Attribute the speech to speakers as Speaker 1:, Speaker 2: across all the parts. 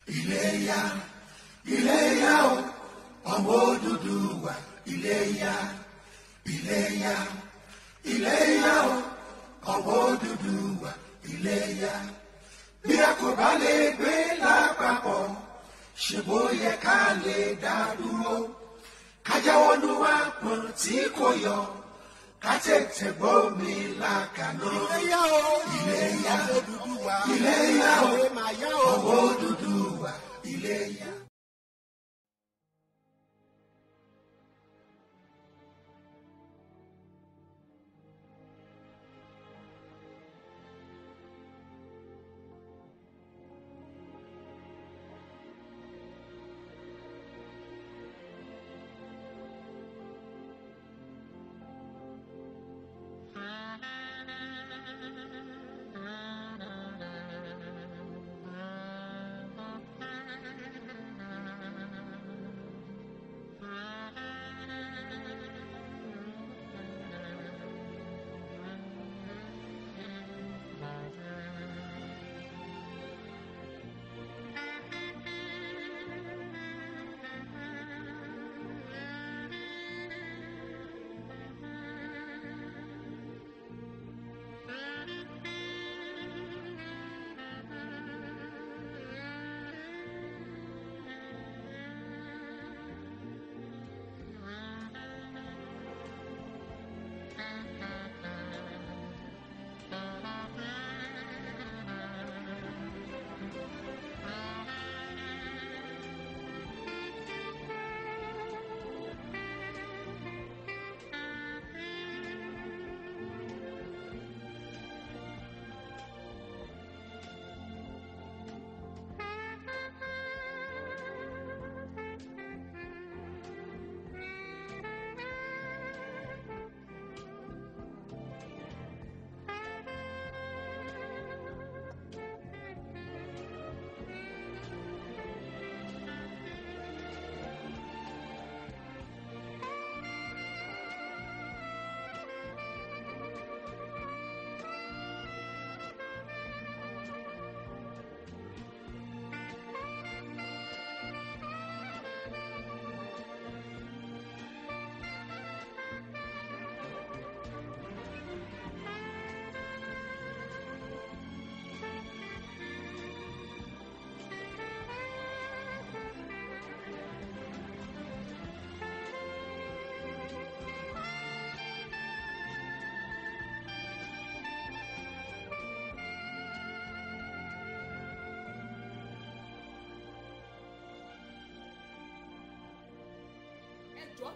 Speaker 1: Iléyá, Iléyá o, ọmọ Odùduwà. Iléyá, Iléyá, Iléyá o, ọmọ Odùduwà. Iléyá. Bí a kò bá lè gbé lápapọ̀, ṣe bó yẹ ká lè dá dúró. Ká jáwọ́ nú àpọ̀n tí kò yọ, ká tètè gbómi lákàná.
Speaker 2: Iléyá o,
Speaker 1: Iléyá,
Speaker 2: Odùduwà.
Speaker 1: Iléyá o,
Speaker 2: Màyá
Speaker 1: ọmọ Odùduwà. Iléyá.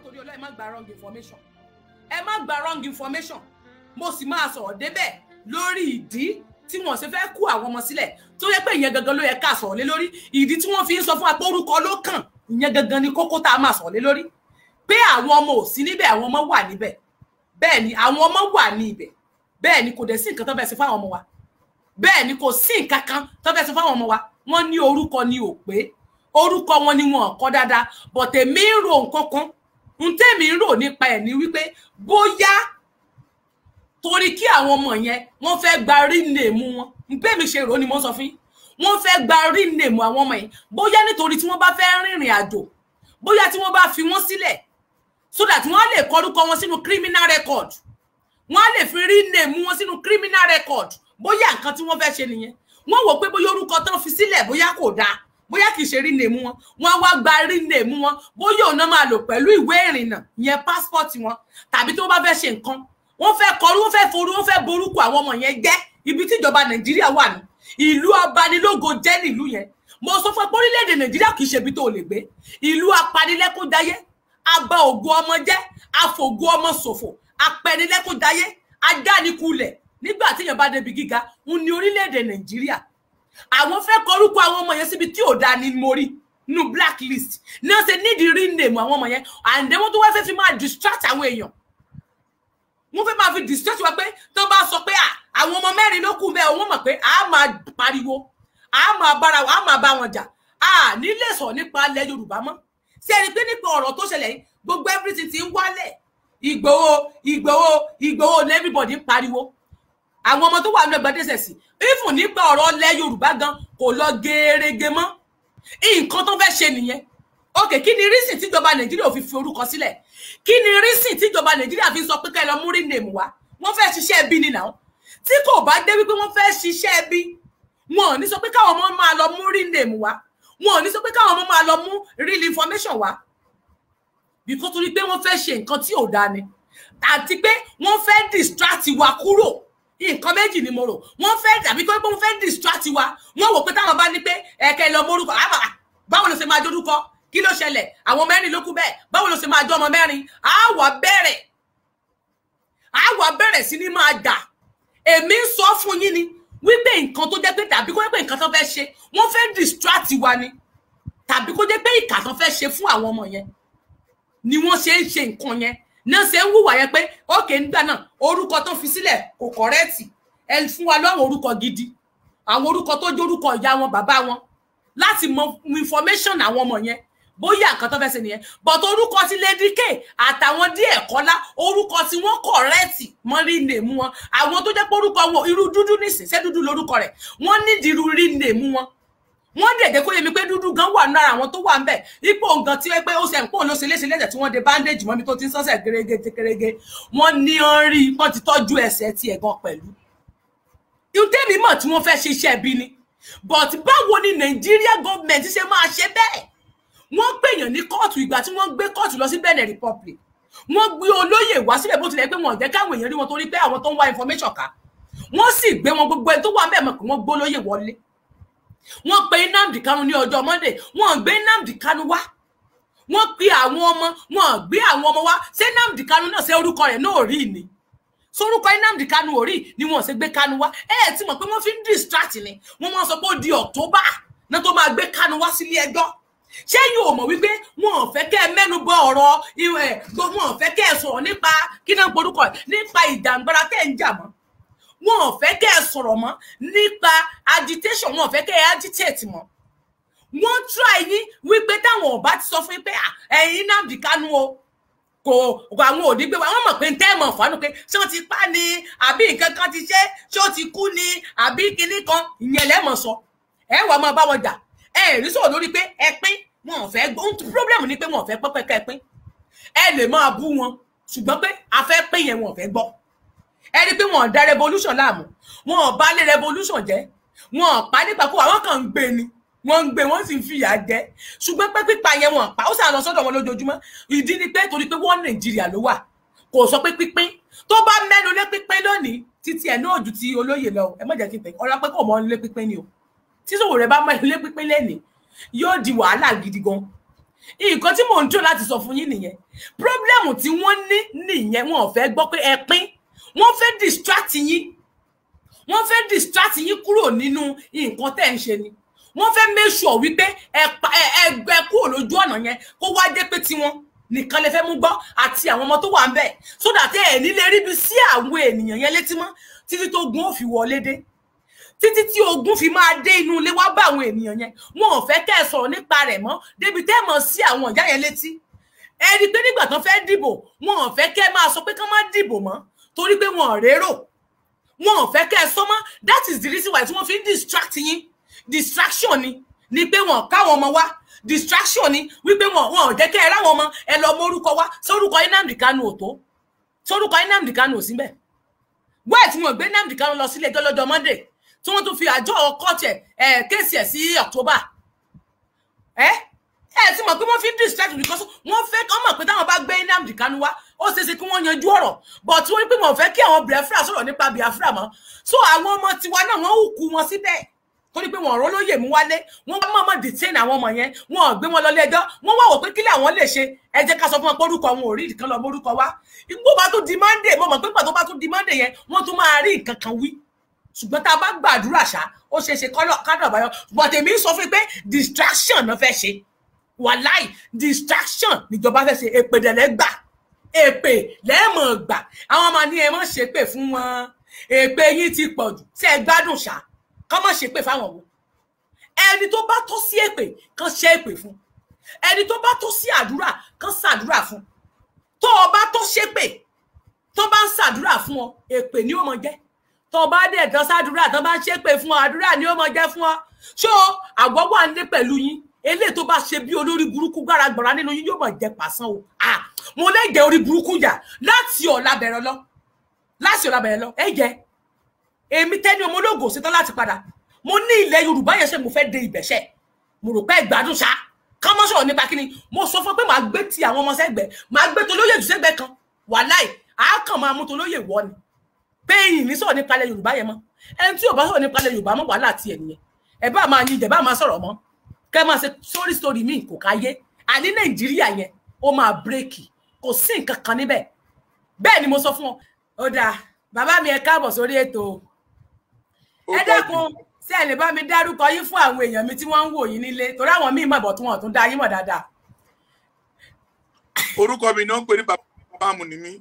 Speaker 3: Torí Ọlọ́run, ẹ má gba wrong information. Ẹ má gba wrong information. Mo sì máa sọ̀rọ̀ débẹ̀ lórí ìdí tí wọ́n ṣe fẹ́ kú àwọn ọmọ sílẹ̀ tó yẹ pé ìyẹn gangan ló yẹ ká sọ̀rọ̀ lé lórí. Ìdí tí wọ́n fi ń sọ fún wa pé orúkọ ló kàn, ìyẹn gangan ni kókó tá a máa sọ̀rọ̀ lé lórí. Pé àwọn ọmọ ò sí níbẹ̀, àwọn ọmọ wà níbẹ̀. Bẹ́ẹ̀ ni àwọn ọmọ wà ní ibẹ̀. Bẹ́ẹ̀ ni kò dẹ̀ sí nǹkan tó fẹ́ ṣe fún àwọn ọmọ wa. Bẹ́ẹ̀ ni kò sí nǹkan kan tó fẹ́ ṣe fún àwọn ọmọ wa. Wọ́n ní orúkọ ni ò pé. Orúkọ wọn ni wọn kọ dáadáa. But èmi ń ro nǹkan kan. Ntẹ́mi ń rò nípa ẹ̀ ní wípé bóyá torí kí àwọn ọmọ yẹn wọ́n fẹ́ gba real name wọn. Ǹgbẹ́ mi ṣe rò ni mo sọ fún yín. Wọ́n fẹ́ gba real name àwọn ọmọ yẹn. Bóyá nítorí tí wọ́n bá fẹ́ rìnrìn àjò. Bóyá tí wọ́n bá fi wọ́n sílẹ̀. So that wọ́n lè kọ orúkọ wọn sínú criminal record. Wọ́n lè fi real name wọn sínú criminal record. Bóyá nǹkan tí wọ́n fẹ́ ṣe nìyẹn. Wọ́n wò pé bóyá orúkọ tán fi sílẹ̀ bóyá kò dáa. Bóyá kìí ṣe rí nèmú wọn wọ́n wá gba rí nèmú wọn bóyá òun náà máa lò pẹ̀lú ìwé ìrìnnà ìyẹn passport wọn tàbí tó bá fẹ́ ṣe nǹkan wọ́n fẹ́ kọrú wọ́n fẹ́ forú wọ́n fẹ́ borúkọ àwọn ọmọ yẹn jẹ́ ibi tí ìjọba Nàìjíríà wà ní ìlú abanilógo jẹ́ nílùú yẹn mo sọ fún pé orílẹ̀-èdè Nàìjíríà kìí ṣe ibi tó lè gbé ìlú apanilẹ́kúnjayé aba ògo ọmọ jẹ́ afògo ọmọ ṣòfò apẹnilẹ́kúnjayé adánikulẹ̀ nígbà tí èèyàn bá débi gíga ń ní orílẹ̀-èdè Nàìjíríà àwọn fẹ́ kọrúkọ àwọn ọmọ yẹn síbi tí ò dá ní mórí nínú blacklist náà ṣe nídìí rí name àwọn ọmọ yẹn and then wọ́n tó wá fẹ́ fi máa distract àwọn èèyàn wọ́n fẹ́ máa fi distract wa pé tó bá sọ pé àwọn ọmọ mẹ́rin ló kù bẹ́ẹ̀ wọ́n mọ̀ pé a máa pariwo a máa bára wa a máa bá wọn jà a ní lè sọ nípa ilẹ̀ Yorùbá mọ́ ṣé ẹni pé nípa ọ̀rọ̀ tó ṣẹlẹ̀ yìí gbogbo everything ti ń wálẹ̀ Ìgbòho ní everybody ń pariwo àwọn ọmọ tó wà ní ẹgbẹ́ dẹ́sẹ̀ sí ìfún nípa ọ̀rọ̀ ilẹ̀ Yorùbá gan kò lọ gẹ́rẹ́gẹ́ mọ́ nǹkan tó fẹ́ ṣe nìyẹn. Okay, kí ni reason tí ìjọba Nàìjíríà ò fi fi orúkọ sílẹ̀? Kí ni reason tí ìjọba Nàìjíríà fi sọ pé ká lọ mú rí name wá? Wọ́n fẹ́ ṣiṣẹ́ ẹbí ni now. Tí kò bá dé wípé wọ́n fẹ́ ṣiṣẹ́ ẹbí, wọn ò ní sọ pé káwọn ọmọ máa lọ mú rí name wá. Wọn ò ní sọ pé káwọn ọmọ máa lọ mú real information wá. Because torí pé wọ́n fẹ́ ṣe nǹkan tí ò dáa ni. Àti pé wọ́n fẹ́ distract wa kúrò. Nǹkan méjì ni mo rò. Wọ́n fẹ́ tàbí pé wọ́n fẹ́ distract wa. Wọ́n wò pé táwọn bá ní pé ẹ̀kẹ́ lọ mórúkọ. Báwo ló ṣe máa dórúkọ? Kí ló ṣẹlẹ̀? Àwọn mẹ́rin ló kú bẹ́ẹ̀. Báwo ló ṣe máa jọ ọmọ mẹ́rin? Á wá bẹ̀rẹ̀ sí ní máa jà. Èmi ń sọ fún yín ni wípé nǹkan tó jẹ́ pé tàbí kó jẹ́ pé nǹkan tó fẹ́ ṣe, wọ́n fẹ́ distract wa ni. Tàbí kó jẹ́ pé ìkà tó fẹ́ ṣe fún àwọn ọmọ yẹn ni wọ́n ṣe ń ṣe nǹkan yẹn. Náà ṣe ń hùwà yẹn pé okay nígbà náà orúkọ tó fi sílẹ̀ kò correct. Ẹ fún wa lọ́wọ́ orúkọ gidi. Àwọn orúkọ tó jẹ́ orúkọ ìyá wọn, bàbá wọn, láti mọ information àwọn ọmọ yẹn. Bóyá nǹkan tó fẹ́ ṣe nìyẹn. But orúkọ tí Lady K àtàwọn díẹ̀ kọ́lá, orúkọ tí wọ́n correct mọ́ rí name wọn. Àwọn tó jẹ́ pé orúkọ wọn irú dúdú nísìn, ṣé dúdú lórúkọ rẹ̀. Wọ́n nídìí irú rí name wọn. Wọ́n dẹ̀dẹ̀ kó yé mi pé dúdú gan wà lára àwọn tó wà ńbẹ̀. Ipò nǹkan tí ó pé ó ṣe ń pò ló ṣe léṣe lẹ́sẹ̀ tí wọ́n de bandage mọ́ mi tó ti ń sọ́sẹ̀ gẹ́gẹ́. Wọ́n ní ó rí, wọ́n ti tọ́jú ẹsẹ̀ tí ẹ̀ gan pẹ̀lú. Ìtẹ́mi mọ̀ tí wọ́n fẹ́ ṣe iṣẹ́ bí ni. But báwo ni Nigeria government ṣe máa ṣe bẹ́ẹ̀? Wọ́n gbèyàn ní kóòtù ìgbà tí wọ́n gbé kóòtù lọ sí Benin Republic. Wọ́n gbé olóyè wá síbẹ̀ bó tilẹ̀ pé wọ́n jẹ́ káwọn èèyàn rí wọn torí pé àwọn tó ń wá information ká. Wọ́n sì gbé wọn gbogbo ẹni tó wà ńbẹ̀ mọ̀ pé wọ́n gbólóyè wọlé. Wọ́n pe Nnamdi Kanu ní ọjọ́ Monday. Wọ́n gbé Nnamdi Kanu wá. Wọ́n pe àwọn ọmọ, wọ́n gbé àwọn ọmọ wá. Ṣé Nnamdi Kanu náà ṣe orúkọ rẹ̀ náà rí ni? Sorúkọ Nnamdi Kanu ò rí ni wọ́n ṣe gbé Kanu wá. Ti mọ̀ pé wọ́n fi ń distract ni. Wọ́n máa sọ pé ó di October náà tó máa gbé Kanu wá sílé ẹjọ́. Ṣé yóò mọ̀ wípé wọn ò fẹ́ kẹ́ mẹ́nu bà ọ̀rọ̀ wọn ò fẹ́ kẹ́ sọ̀rọ̀ nípa kí náà porúkọ nípa ìjàngbara tẹ́ ń jà mọ́. Wọn ò fẹ́ kẹ́ sọ̀rọ̀ mọ́ nípa agitation, wọn ò fẹ́ kẹ́ agitate mọ́. Wọ́n try yín wípé táwọn ò bá ti sọ fún yín pé ẹ̀yin Nnamdi Kanu o kò àwọn ò ní gbé wa. Wọ́n mọ̀ pé tẹ́ mọ̀ fánú pé ṣé ó ti pa ni àbí nǹkan kan ti ṣe, ṣé ó ti kú ni àbí kinní kan, ìyẹn lẹ mọ̀ sọ. Ẹ wá máa bá wọn jà. Rí sọ̀rọ̀ lórí pé ẹ pín, wọn ò fẹ́ gbọ́. Problem ni pé wọn ò fẹ́ pẹ́pẹ́ kẹ́ pín. Ẹ lè máa bú wọn ṣùgbọ́n pé a fẹ́ pín yẹn wọn ò fẹ́ gbọ́. Ẹ rí pé wọn ò dá revolution láàmú, wọn ò bá lé revolution jẹ́, wọn ò pa nípa kó àwọn kan ń gbé ni, wọ́n ń gbé wọ́n sì ń fìyà jẹ. Ṣùgbọ́n pé pípa yẹn wọn pa, ó sàn lọ sọ́dọ̀ wọn lójoojúmọ́. Ìdí ni pé torí pé wọ́n Nàìjíríà ló wà, kò sọ pé pípín. Tó bá mẹ́nu lé pípín lónìí títí ẹ̀ náà ju ti olóyè lọ. Ẹ má jẹ́ kí n tẹ̀ ọ̀rọ̀ pé kò mọ́ lé pípín ni o. Tí Sowore bá mẹ́nu lé pípín lẹ́nìí yóò di wàhálà gidi gan. Nǹkan tí mò ń tún láti sọ fún yín nìyẹn. Problem tí wọ́n ní nìyẹn, wọn ò fẹ́ gbọ́ pé ẹ pín. Wọ́n fẹ́ distract yín. Wọ́n fẹ́ distract yín kúrò nínú nǹkan tẹ́ ń ṣe ni. Wọ́n fẹ́ make sure wípé ẹgbẹ́ kúrò lójú ọ̀nà yẹn kó wá dé pé tiwọn nìkan lè fẹ́ mú gbọ́ àti àwọn ọmọ tó wà ńbẹ̀, so that ẹ ní lè rí bí sí àwọn ènìyàn yẹn létí mọ́ títí tó gun ó fi wọlé dé. Títí tí ogun fi máa dé inú ilé wá bá àwọn ènìyàn yẹn. Wọn ò fẹ́ kẹ́ sọ̀rọ̀ nípa rẹ̀ mọ́ débi tẹ́ mọ̀ sí àwọn ìyá yẹn létí. Ẹ rí pé nígbà tán fẹ́ dìbò, wọn ò fẹ́ kẹ́ máa sọ pé kán má dìbò mọ́ torí pé wọn ò rérò. Wọn ò fẹ́ kẹ́ sọ mọ́. That is the reason why tí wọ́n fi ń distract yín. Distraction ni pé wọn káwọn ọmọ wá. Distraction ni wípé wọn ò jẹ́ kẹ́ ẹ ráwọn ọmọ ẹ lọ mórúkọ wá. Sórúkọ Nnamdi Kanu ò tó. Sórúkọ Nnamdi Kanu ò síbẹ̀. Wẹ́ẹ̀ tí wọ́n gbé Nnamdi Kanu lọ sílé ẹjọ́ lọ́jọ́ Monday tí wọ́n tún fi àjọ kọ́ọ̀tì kéèsì ẹ̀ sí October. Ti mọ̀ pé wọ́n fi distract because wọ́n fẹ́ kọ́ mọ̀ pé táwọn bá gbé Nnamdi Kanu wá ó ṣeéṣe kí wọ́n yanjú ọ̀rọ̀, but wọ́n ní pé wọ́n fẹ́ kí àwọn Biafra sọ̀rọ̀ nípa Biafra mọ́. So àwọn ọmọ tiwa náà wọ́n hùkú wọn síbẹ̀ torí pé wọ́n rọ́ lóyè mú wálé. Wọ́n bá mọ̀ọ́mọ̀ detain àwọn ọmọ yẹn, wọ́n gbé wọn lọ ilé ẹjọ́. Wọ́n wá wò pé kílẹ̀ àwọn lè ṣe. Ẹ jẹ́ ká sọ fún wọn pé orúkọ wọn ò rí ìkan lọ mórúkọ wá. Igbó bá tún di Monday, mo mọ̀ pé pàtó bá tún di Monday yẹn wọ́n tún máa rí nǹkan kan wí. Ṣùgbọ́n tá a bá gbàdúrà ṣá ó ṣeéṣe kádọ̀ báyọ̀. But èmi ń sọ fún pé distraction náà fẹ́ ṣe. Wàláì distraction níjọba fẹ́ ṣe. Èpè dẹ̀lẹ́ gbà, èpè lẹ́ẹ̀mọ̀ gbà. Àwọn ọmọ ní ẹ mọ̀ ṣépè fún wọn. Èpè yín ti pọ̀ jù. Ṣé ẹ gbádùn ṣá? Kọ́ mọ̀ ṣépè fáwọn wo. Ẹni tó bá tó sí èpè kan ṣe èpè fún. Ẹni tó bá tó sí àdúrà kan ṣàdúrà fún. Tó o bá tó ṣépè tó bá ń ṣàdúrà fún ọ, èpè ni ó mọ jẹ́. Tó bá dé dán ṣàdúrà tó bá ń ṣépè fún ọ, àdúrà ni ó mọ jẹ́ fún ọ. Ṣó àgbọ̀ wà nílé pẹ̀lú yín, eléyìí tó bá ṣe bí olórí burúkú gbáragbọ̀ra nínú yín yóò mọ̀ jẹ pàṣán o mo lè jẹ orí burúkú yà láti ọ̀la bẹ̀rẹ̀ lọ ẹ jẹ èmi Tenny ọmọ ológo ṣetán láti padà mo ní ilẹ̀ Yorùbá yẹn ṣe mo fẹ́ de ìbẹ̀ṣẹ̀ mo rò pé ìgbádùn ṣá ká mọ́ sọ̀rọ̀ nípa kíni mo sọ fún pé màá gbé ti àwọn ọmọ sẹ́gbẹ̀ẹ́ màá gbé tolóyè jù sẹ́gbẹ̀ẹ́ kan wàláì á kàn máa mú tolóyè wọ ni pé ìyìn ní sọ̀rọ̀ nípa ilẹ̀ Yorùbá yẹn mọ́ ẹni tí ò bá sọ̀rọ̀ nípa ilẹ̀ Yorùbá mọ́ wàhálà tiẹ̀ nìyẹn ẹ bá máa yin ìjẹ̀bá máa sọ̀rọ̀ mọ́ kẹ́ máa ṣe sórí mi kò káyé àní Nàìjíríà yẹn ó máa bírèkì kò sí nǹkan kan níbẹ̀ bẹ́ẹ̀ ni mo sọ fún ọ ó dáa bàbá mi ẹ káàbọ̀ sórí ètò ẹ dákun ṣé ẹ lè bá mi dárúkọ yín fún àwọn èèyàn mi tí wọ́n ń wò yín nílé torí àwọn míì mọ̀ bọ̀ tí wọ́n tún dá yín mọ̀ dáadáa.
Speaker 2: Orúkọ mi náà ń pè ní bàbá mu ni mí.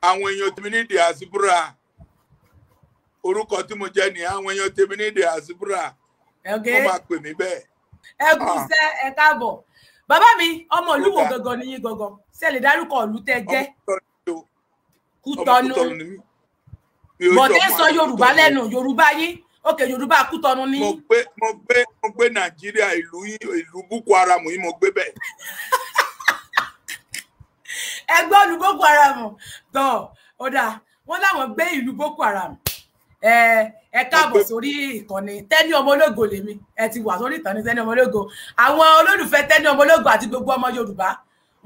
Speaker 2: Àwọn èèyàn tèmi ní diaspora orúkọ tí mo jẹ́ ní àwọn èèyàn tèmi ní diaspora wọ́n máa pè mí bẹ́ẹ̀.
Speaker 3: ẹ kú iṣẹ́ ẹ káàbọ̀ bàbá mi ọmọ ìlú wo gangan ni yín gangan ṣé ẹ lè dárúkọ ìlú tẹ́ jẹ́. Kútọ́nù bọ̀dé sọ Yorùbá lẹ́nu Yorùbá yín òkè Yorùbá Kútọ́nù ní.
Speaker 2: mo gbé Nàìjíríà ìlú Boko Haram yìí mo gbé bẹ́ẹ̀.
Speaker 3: ẹgbẹ́ ìlú Boko Haram tán ó dáa wọ́n láwọn gbé ìlú Boko Haram ẹ káàbọ̀ sórí ìkànnì Tenny ọmọ ológo lèmi ẹ ti wà sórí ìkànnì Tenny ọmọ ológo àwọn olólùfẹ́ Tenny ọmọ ológo àti gbogbo ọmọ Yorùbá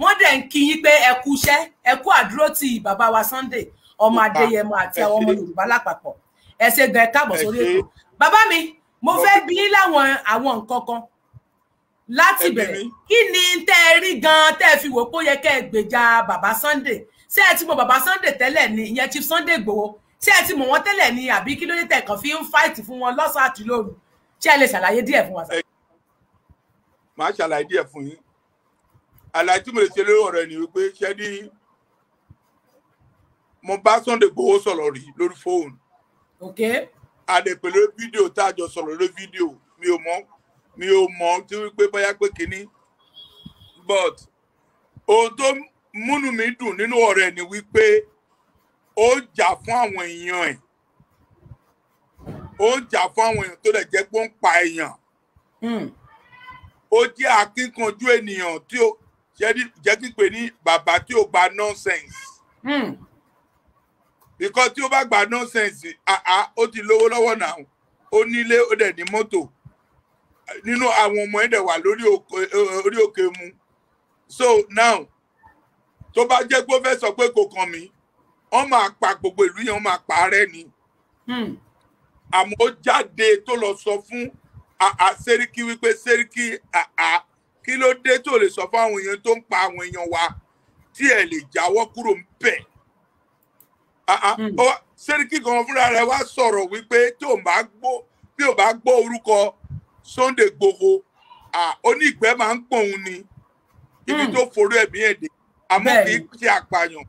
Speaker 3: wọ́n dẹ̀ ń kí yín pé ẹ kú iṣẹ́ ẹ kú àdúrótì bàbá wa Sunday ọmọ Adéyẹmọ àti àwọn ọmọ Yorùbá lápapọ̀ ẹ ṣé gan ẹ káàbọ̀ sórí ètò bàbá mi mo fẹ́ bi yín láwọn nǹkan kan láti bẹ̀rẹ̀ kí ni tẹ́ ẹ rí gan tẹ́ ẹ fi wò pé ó yẹ kẹ́ ẹ gbèjà bàbá Sunday ṣé ẹ ti mọ̀ bàbá Sunday tẹ́lẹ̀ ni ìyẹn Chief Sunday Igboho ṣé ẹ ti mọ̀ wọ́n tẹ́lẹ̀ ni àbí kí ló dé tẹ́ kàn fi ń fight fún wọn lọ́sàn àti lóru ṣé ẹ lè ṣàlàyé díẹ̀ fún wa.
Speaker 2: màá ṣàlàyé díẹ̀ fún yín àlàyé tí mo lè ṣe lórí ọ̀rọ̀ ni wípé ṣé ní mo bá Sunday Igboho sọ̀rọ̀ rí lórí fóònù. Àdèpè lórí fídíò tá a jọ sọ̀rọ̀ lórí fídíò mi ò mọ̀ tí wípé bóyá pé kínní but ohun tó múnú mi dùn nínú ọ̀rẹ́ ni wípé ó jà fún àwọn èèyàn ẹ̀ ó jà fún àwọn èèyàn tó lè jẹ́ pé ó ń pa èèyàn ó jẹ́ akíkanjú ènìyàn tí ó jẹ́ pípé ní bàbá tí ó gba nonsense because tí ó bá gba nonsense ó ti lówó lọ́wọ́ náà ó nílé ó dẹ̀ ní mọ́tò nínú àwọn ọmọ ẹ̀dẹ̀ wà lórí òkè mu so now tó bá jẹ́ pé ó fẹ́ sọ pé kò kàn mí wọ́n máa pa gbogbo ìlú yẹn wọ́n máa pa rẹ́ ni àmọ́ ó jáde tó lọ sọ fún Sẹ́ríkì wípé Sẹ́ríkì kí ló dé tó lè sọ fún àwọn èèyàn tó ń pa àwọn èèyàn wa tí ẹ lè jáwọ́ kúrò ń bẹ̀ Sẹ́ríkì kan fúnra rẹ̀ wá sọ̀rọ̀ wípé bí ò bá gbọ́ orúkọ Sunday Igboho ó ní ìgbẹ́ máa ń pòun ni ibi tó forí ẹ̀mí ẹ̀dẹ̀ àmọ́ kì í ṣe àpàyàn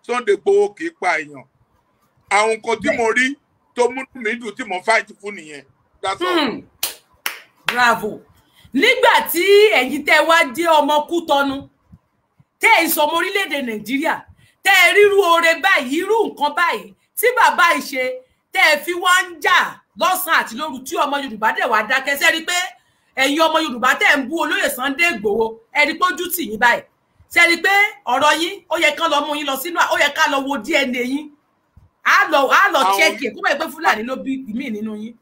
Speaker 2: Sunday Igboho kì í pa èèyàn àwọn nǹkan tí mo rí tó múnú mi dùn tí mo fight fún nìyẹn.
Speaker 3: Bravo nígbà tí ẹ̀yin tẹ́ wá dé ọmọ Kútọ́nù tẹ́ ẹ̀ sọmọ orílẹ̀-èdè Nàìjíríà tẹ́ ẹ ríru oore báyìí irú nǹkan báyìí tí bàbá yìí ṣe tẹ́ ẹ fi wá ń jà lọ́sàn àti lóru tí ọmọ Yorùbá dẹ̀ wá dákẹ́ sẹ́rí pé ẹ̀yin ọmọ Yorùbá tẹ́ ń bú olóyè Sunday Igboho ẹ̀rí pójú tì yín báyìí sẹ́rí pé ọ̀rọ̀ yín ó yẹ kán lọ mú yín lọ sínú ó yẹ ká lọ wo DNA yín á lọ chẹ́kì kó bẹ́ẹ̀ pé Fúlàní ló bí mí nínú yín.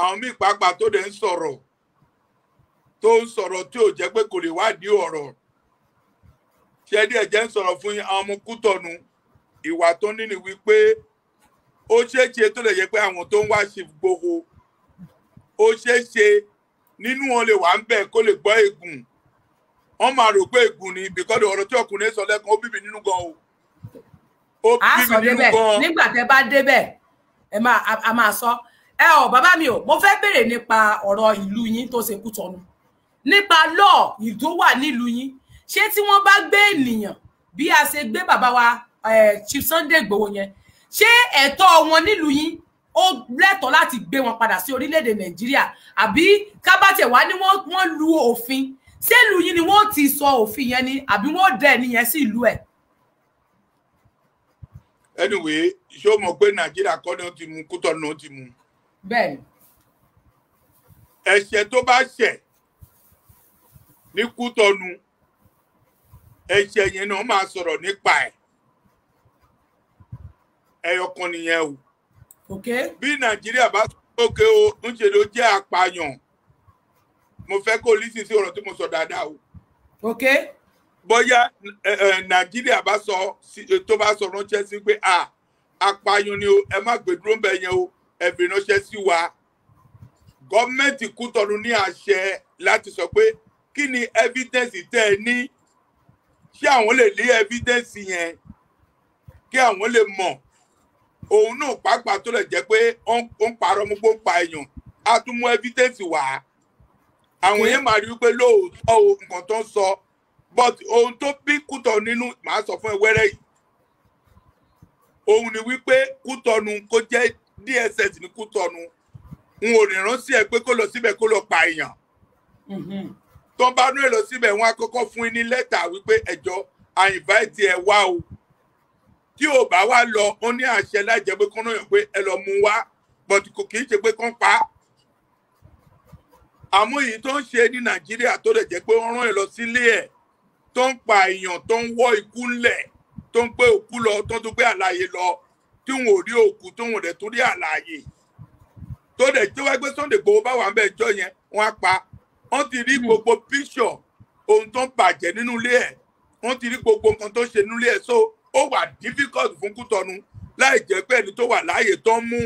Speaker 2: àwọn míì pàápàá tó dẹ̀ ń sọ̀rọ̀ tí ò jẹ́ pé kò lè wádìí ọ̀rọ̀ ṣé díẹ̀ jẹ́ ń sọ̀rọ̀ fún àwọn ọmọ Kútọ́nù ìwà tó ní ni wípé ó ṣeéṣe tó lè yẹ pé àwọn tó ń wá Chief Igboho ó ṣeéṣe nínú wọn lè wà ń bẹ̀ kó lè gbọ́ ègùn wọ́n máa rò pé ègùn ni bìkọ́dù ọ̀rọ̀ tí ọkùnrin sọ lẹ́kan ó bíbí nínú gan o ó bíbí nínú gan.
Speaker 3: nígbà tẹ́ bá débẹ̀ a máa sọ bàbá mi ò mo fẹ́ béèrè nípa ọ̀rọ̀ ìlú yín tó ṣe Kútọ́nù nípa lọ́ọ̀ ìlú tó wà nílùú yín ṣé tí wọ́n bá gbé ènìyàn bí a ṣe gbé bàbá wa Chief Sunday Igboho yẹn ṣé ẹ̀tọ́ wọn nílùú yín ó lẹ́tọ̀ọ́ láti gbé wọn padà sí orílẹ̀-èdè Nàìjíríà àbí kábàtẹ̀ wá ní wọ́n lu òfin ṣé ìlú yín ni wọ́n ti sọ òfin yẹn ni àbí wọ́n dẹ̀ nìyẹn sí ìlú ẹ̀.
Speaker 2: anyway ṣé o mọ̀ pé Nàìjíríà kọ́ ni ó ti mú Kútọ́nù ó ti mú.
Speaker 3: bẹ́ẹ̀ni.
Speaker 2: ẹ̀ṣẹ̀ tó bá ṣẹ̀ ní Kútọ̀nù ẹ̀ṣẹ̀ yẹn náà máa sọ̀rọ̀ nípa ẹ̀ ẹyọkan nìyẹn o. Bí Nàìjíríà bá sókè o ń ṣe ló jẹ́ apààyàn mo fẹ́ kó lísì sí ọ̀rọ̀ tí mo sọ dáadáa o. Bóyá Nàìjíríà bá sọ tó bá sọ ránṣẹ́ sí pé apààyàn ni o ẹ má gbé dúró bẹ́ẹ̀ yẹn o ẹ fi ránṣẹ́ sí wa. Gọ́ọ̀mẹ̀ntì Kútọ̀nù ní àṣẹ láti sọ pé kí ni evidence tẹ́ ẹ ní ṣé àwọn lè lé evidence yẹn kí àwọn lè mọ̀ òun náà pàápàá tó lè jẹ́ pé ó ń parọ́ mú pé ó ń pa èèyàn á tún mú evidence wá àwọn yẹn máa rí wípé lóòótọ́ o nǹkan tó ń sọ but ohun tó bí Kútọ̀nù nínú màá sọ fún ẹ wẹ́rẹ́ yìí òun ni wípé Kútọ̀nù kó jẹ́ DSS ní Kútọ̀nù n ò rìn ránṣẹ́ ẹ pé kó lọ síbẹ̀ kó lọ pa èèyàn tó bá ní èlò síbẹ̀ wọn á kọ́kọ́ fún yín ní lẹ́tà wípé ẹjọ́ I invite ẹ wá o tí ò bá wá lọ ó ní àṣẹ láìjẹ́ pé kọ́nà yàn pé ẹ lọ mú wá but kò kì í ṣe pé kán pa á. Àmọ́ èyí tó ń ṣe ní Nàìjíríà tó lè jẹ́ pé wọ́n rán ẹ lọ sílé ẹ̀ tó ń pa èèyàn tó ń wọ́ ikú ńlẹ̀ tó ń gbé òkú lọ tó ń tún gbé àlàyé lọ tí wọn ò rí òkú tó wọn ò dẹ̀ tún rí àlàyé tó dẹ̀ tí wọ́n gbé Sunday Igboho bá wà ń bẹ̀ jọ yẹn wọ́n á pa wọ́n ti rí gbogbo píṣọ̀ ohun tó ń bàjẹ́ nínú ilé ẹ̀ wọ́n ti rí gbogbo nǹkan tó ṣe nínú ilé ẹ̀ so ó wà difficult fún Kútọ̀nù láì jẹ́ pé ẹni tó wà láàyè tó ń mú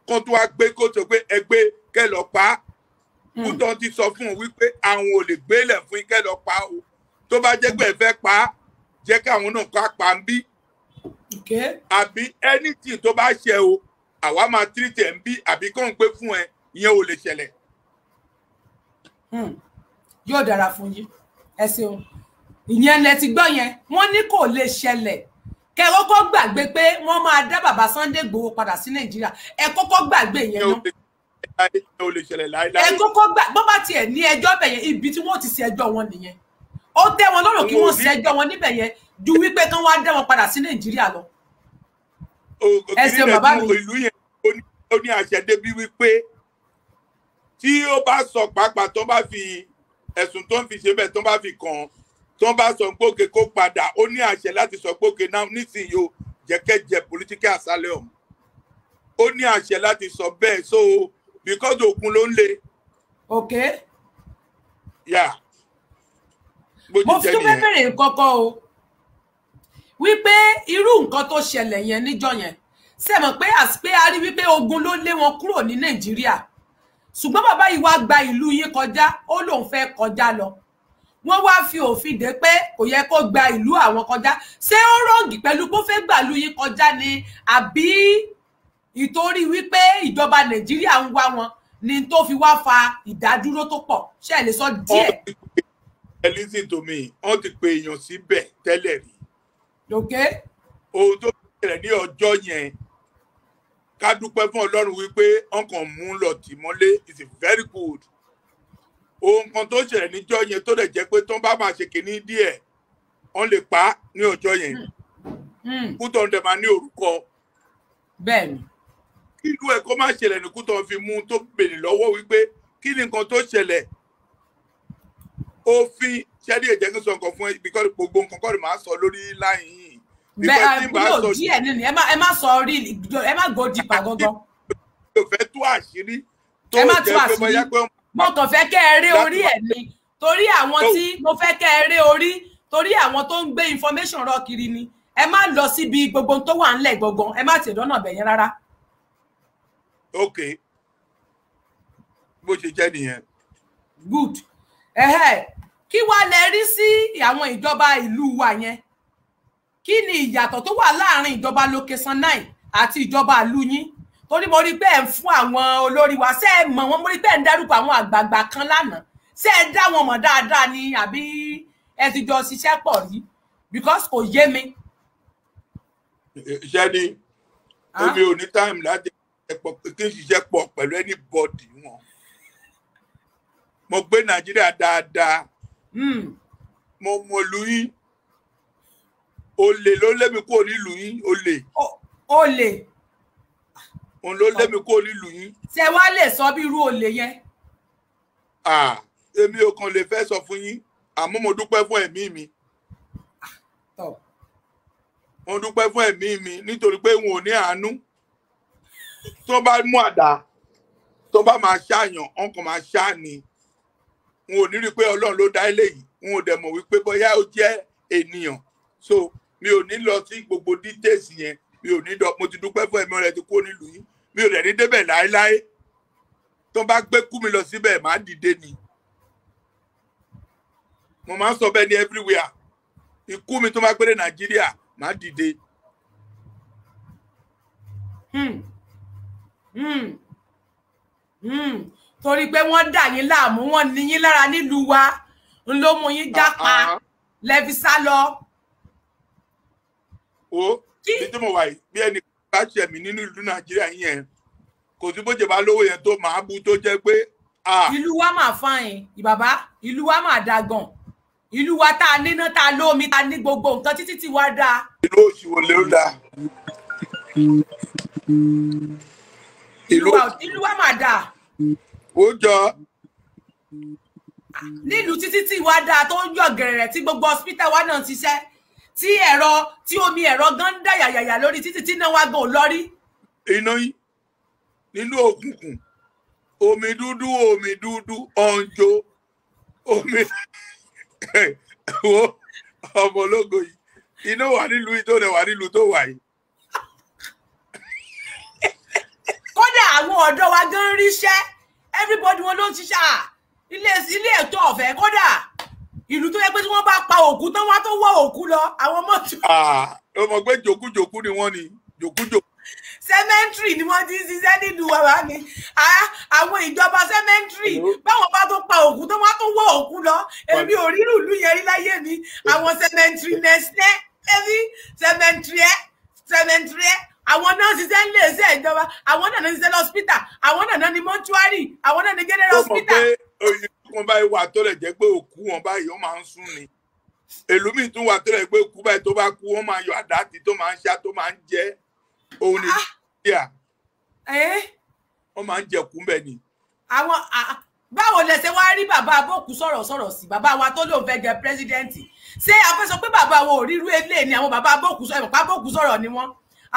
Speaker 2: kó tó wá gbé kó tó gbé ẹgbẹ́ kẹ́ lọ pa á. Kútọ̀nù ti sọ fún un wípé àwọn ò lè gbélẹ̀ fún kẹ́ lọ pa o tó bá jẹ́ pé ẹ fẹ́ pa á jẹ́ káwọn náà ká pa ń bí àbí anything tó bá ṣe o àwa máa treat ẹ̀ ń bí àbí kó ń gbé fún ẹ ìyẹn ò lè ṣẹlẹ̀.
Speaker 3: Yóò dára fún yín ẹ ṣeun ìyẹn lẹ ti gbọ́ yẹn wọ́n ní kò lè ṣẹlẹ̀ kẹ kọ́kọ́ gbàgbé pé wọ́n máa dá bàbá Sunday Igboho padà sí Nàìjíríà ẹ kọ́kọ́ gbàgbé yẹn náà ẹ kọ́kọ́ gbà bọ́ bá tiẹ̀ ní ẹjọ́ bẹ̀ yẹn ibi tí wọ́n ti ṣe ẹjọ́ wọn nìyẹn ó tẹ́ wọn lọ́rùn kí wọ́n ṣe ẹjọ́ wọn níbẹ̀ yẹn ju wípé kán wá dá wọn padà sí Nàìjíríà lọ. ẹ ṣe bàbá mi.
Speaker 2: ìlú yẹn ó ní àṣẹ débi wípé tí ó bá sọ pàápàá tó bá fi ẹ̀sùn tó ń fi ṣe bẹ́ẹ̀ tó bá fi kàn tó bá sọ pé òkè kó padà ó ní àṣẹ láti sọ pé òkè náà nísìnyí o jẹ́kẹ́jẹ political asylum ó ní àṣẹ láti sọ bẹ́ẹ̀ so because òkun ló ń le. Yeah.
Speaker 3: Mo fi tún fẹ́ bẹ̀rẹ̀ nǹkan kan o wípé irú nǹkan tó ṣẹlẹ̀ yẹn níjọ́ yẹn ṣe mọ̀ pé àsìpé a rí wípé ogun ló lé wọn kúrò ní Nàìjíríà ṣùgbọ́n bàbá yìí wá gba ìlú yín kọjá ó lóun fẹ́ kọjá lọ wọ́n wá fi òfin dè pé kò yẹ kó gba ìlú àwọn kọjá ṣé ó rọ̀ǹgì pẹ̀lú bó fẹ́ gbà ìlú yín kọjá ni àbí ìtorí wípé ìjọba Nàìjíríà ń wá wọn ni tó fi wá fa ìdádúró tó pọ̀ ṣé ẹ lè sọ díẹ̀.
Speaker 2: Listen to me wọ́n ti pe èèyàn síbẹ̀ tẹ́lẹ̀ rí. Ohun tó bẹ̀rẹ̀ ní ọjọ́ yẹn ká dúpẹ́ fún Ọlọ́run wípé wọ́n kàn mú lọ tì mọ́lé is very good. Ohun kan tó ṣẹlẹ̀ níjọ́ yẹn tó lè jẹ́ pé tó bá máa ṣe kìíní díẹ̀ wọ́n lè pa á ní ọjọ́ yẹn. Kútọ̀nù dẹ̀ máa ní orúkọ.
Speaker 3: Bẹ́ẹ̀ni.
Speaker 2: Kí ìlú ẹ̀ kó má ṣẹlẹ̀ ní Kútọ̀nù fi mú tó béèrè lọ́wọ́ wípé kí ni nǹkan tó ṣẹlẹ̀. Òfin ṣẹ́dí ẹ̀jẹ̀ ń sọ nǹkan fún ẹ because gbogbo nǹkan kọ́ ni màá sọ lórí láyìn yìí.
Speaker 3: Bẹ́ẹ̀ àbúrò díẹ̀ nínú ẹ má sọ orí ẹ má go deep gangan.
Speaker 2: Mo fẹ́ tú àṣírí tó
Speaker 3: jẹ́ pé bóyá pé mo kàn fẹ́ kẹ́ ẹ rí orí ẹ̀ ni torí àwọn tí mo fẹ́ kẹ́ ẹ rí orí torí àwọn tó ń gbé information rọ kiri ni ẹ má lọ síbi gbogbo tó wà ńlẹ̀ gangan ẹ má tẹ̀ dọ́nà bẹ̀yẹn rárá.
Speaker 2: Ok bó ṣe jẹ́ nìyẹn.
Speaker 3: Good. Kí wá lẹ rí sí àwọn ìjọba ìlú wa yẹn kí ni ìyàtọ̀ tó wà láàrin ìjọba location 9 àti ìjọba ìlú yín torí mo rí pé ẹ ń fún àwọn olórí wa ṣé ẹ mọ̀ wọ́n mo rí pé ẹ ń dárúkọ àwọn àgbààgbà kan lánàá ṣé ẹ dá wọn mọ̀ dáadáa ni àbí ẹ ti jọ ṣiṣẹ́ pọ̀ rí because kò yé mi.
Speaker 2: Ṣé ni èmi ò ní time láti kí n ṣiṣẹ́ pọ̀ pẹ̀lú anybody wọn mo gbé Nàìjíríà dáadáa mo mọ ìlú yín olè ló lé mi kúrò nílùú yín olè òun ló lé mi kúrò nílùú yín.
Speaker 3: Ṣé wá lè sọ bí irú olè yẹn.
Speaker 2: èmi ò kàn lè fẹ́ sọ fún yín àmọ́ mo dúpẹ́ fún ẹ̀mí mi. Mo dúpẹ́ fún ẹ̀mí mi nítorí pé wọn ò ní àánú. Tó bá mú àdá tó bá máa ṣàyàn ọkàn máa ṣá ni. Wọn ò ní rí pé Ọlọ́run ló dá eléyìí. Wọn ò dẹ̀ mọ̀ wípé bóyá ó jẹ́ ènìyàn. So mi ò ní lọ sí gbogbo details yẹn. Mi ò ní mo ti dúpẹ́ fún ẹ̀mí rẹ̀ ti kó nílùú yìí. Mi ò dẹ̀ ní débẹ̀ láéláé. Tó bá gbé kú mi lọ síbẹ̀ máa dìde ni. Mo máa ń sọ bẹ́ẹ̀ ní everywhere. Ikú mi tó bá gbé dé Nàìjíríà máa dìde.
Speaker 3: Torí pé wọ́n dà yín láàmú, wọ́n ní yín lára nílùú wa, ń ló mú yín jápa lẹ́fi sá lọ.
Speaker 2: Ó bí tí mo wà yìí bí ẹni bá ṣe mí nínú ìlú Nàìjíríà yẹn kò sí bó ṣe bá lówó yẹn tó máa bú tó jẹ́ pé.
Speaker 3: Ìlú wa máa fáyín bàbá, ìlú wa máa da gan. Ìlú wa tá a níná tá a lómi tá a ní gbogbo nǹkan títí tí wá dáa.
Speaker 2: Ìlú òṣìwò lè ó dáa.
Speaker 3: Ìlú wa máa dáa.
Speaker 2: Ó jọ.
Speaker 3: Nílùú títí tí wá dáa tó ń yọ gẹ̀rẹ̀rẹ̀ tí gbogbo hospital wa náà ń ṣiṣẹ́ tí omi ẹ̀rọ gan ń dá yàyàyà lórí títí tí náà wá gan ò lọ rí.
Speaker 2: Iná yìí nínú òkùnkùn omi dúdú ọ̀njọ́ omi ọmọ ológo yìí iná wà nílùú yìí tó rẹ̀ wà nílùú tó wà yìí.
Speaker 3: Kódà àwọn ọ̀dọ́ wa gan ríṣẹ́ everybody wọn ló ń ṣiṣẹ́ ilé ètò ọ̀fẹ́ kódà ìlú tó yẹ pé tí wọ́n bá pa òkú tán wá tó wọ́ òkú lọ àwọn mọ́tò.
Speaker 2: Ọmọ pé jòkújòkú ni wọ́n ní jòkújòkú.
Speaker 3: Cemetery ni wọ́n ti ń ṣiṣẹ́ nílùú wa mi àwọn ìjọba cemetery báwọn bá tó pa òkú tán wá tó wọ́ òkú lọ èmi ò rí ìlú yẹn rí láyé mi àwọn cemetery nẹ́sẹ̀ ẹbí cemetery àwọn náà ṣiṣẹ́ ń lè ṣe ìjọba àwọn náà ní ṣiṣẹ́ lọ́spítà àwọn náà ní mọ́ṣúárì àwọn náà ní general hospital.
Speaker 2: Ó mọ̀ pé wọn báyìí wà tó lè jẹ́ pé òkú wọn báyìí wọ́n máa ń sún ni èlòmíì tún wà tó lè pé òkú báyìí tó bá kú wọ́n máa yọ àdáàtì tó máa ń ṣá tó máa ń jẹ òun ní Nàìjíríà wọ́n máa ń jẹ kú bẹ́ẹ̀ ni.
Speaker 3: Àwọn báwo lẹ ṣe wá rí bàbá Abókù sọ̀rọ̀ sí bàbá wa tó lóun fẹ́ jẹ pírẹsidẹ́ǹtì ṣé a fẹ́ sọ pé bàbá wa ò rírú ilé ni àwọn bàbá Abókù sọ̀rọ̀ ni wọ́n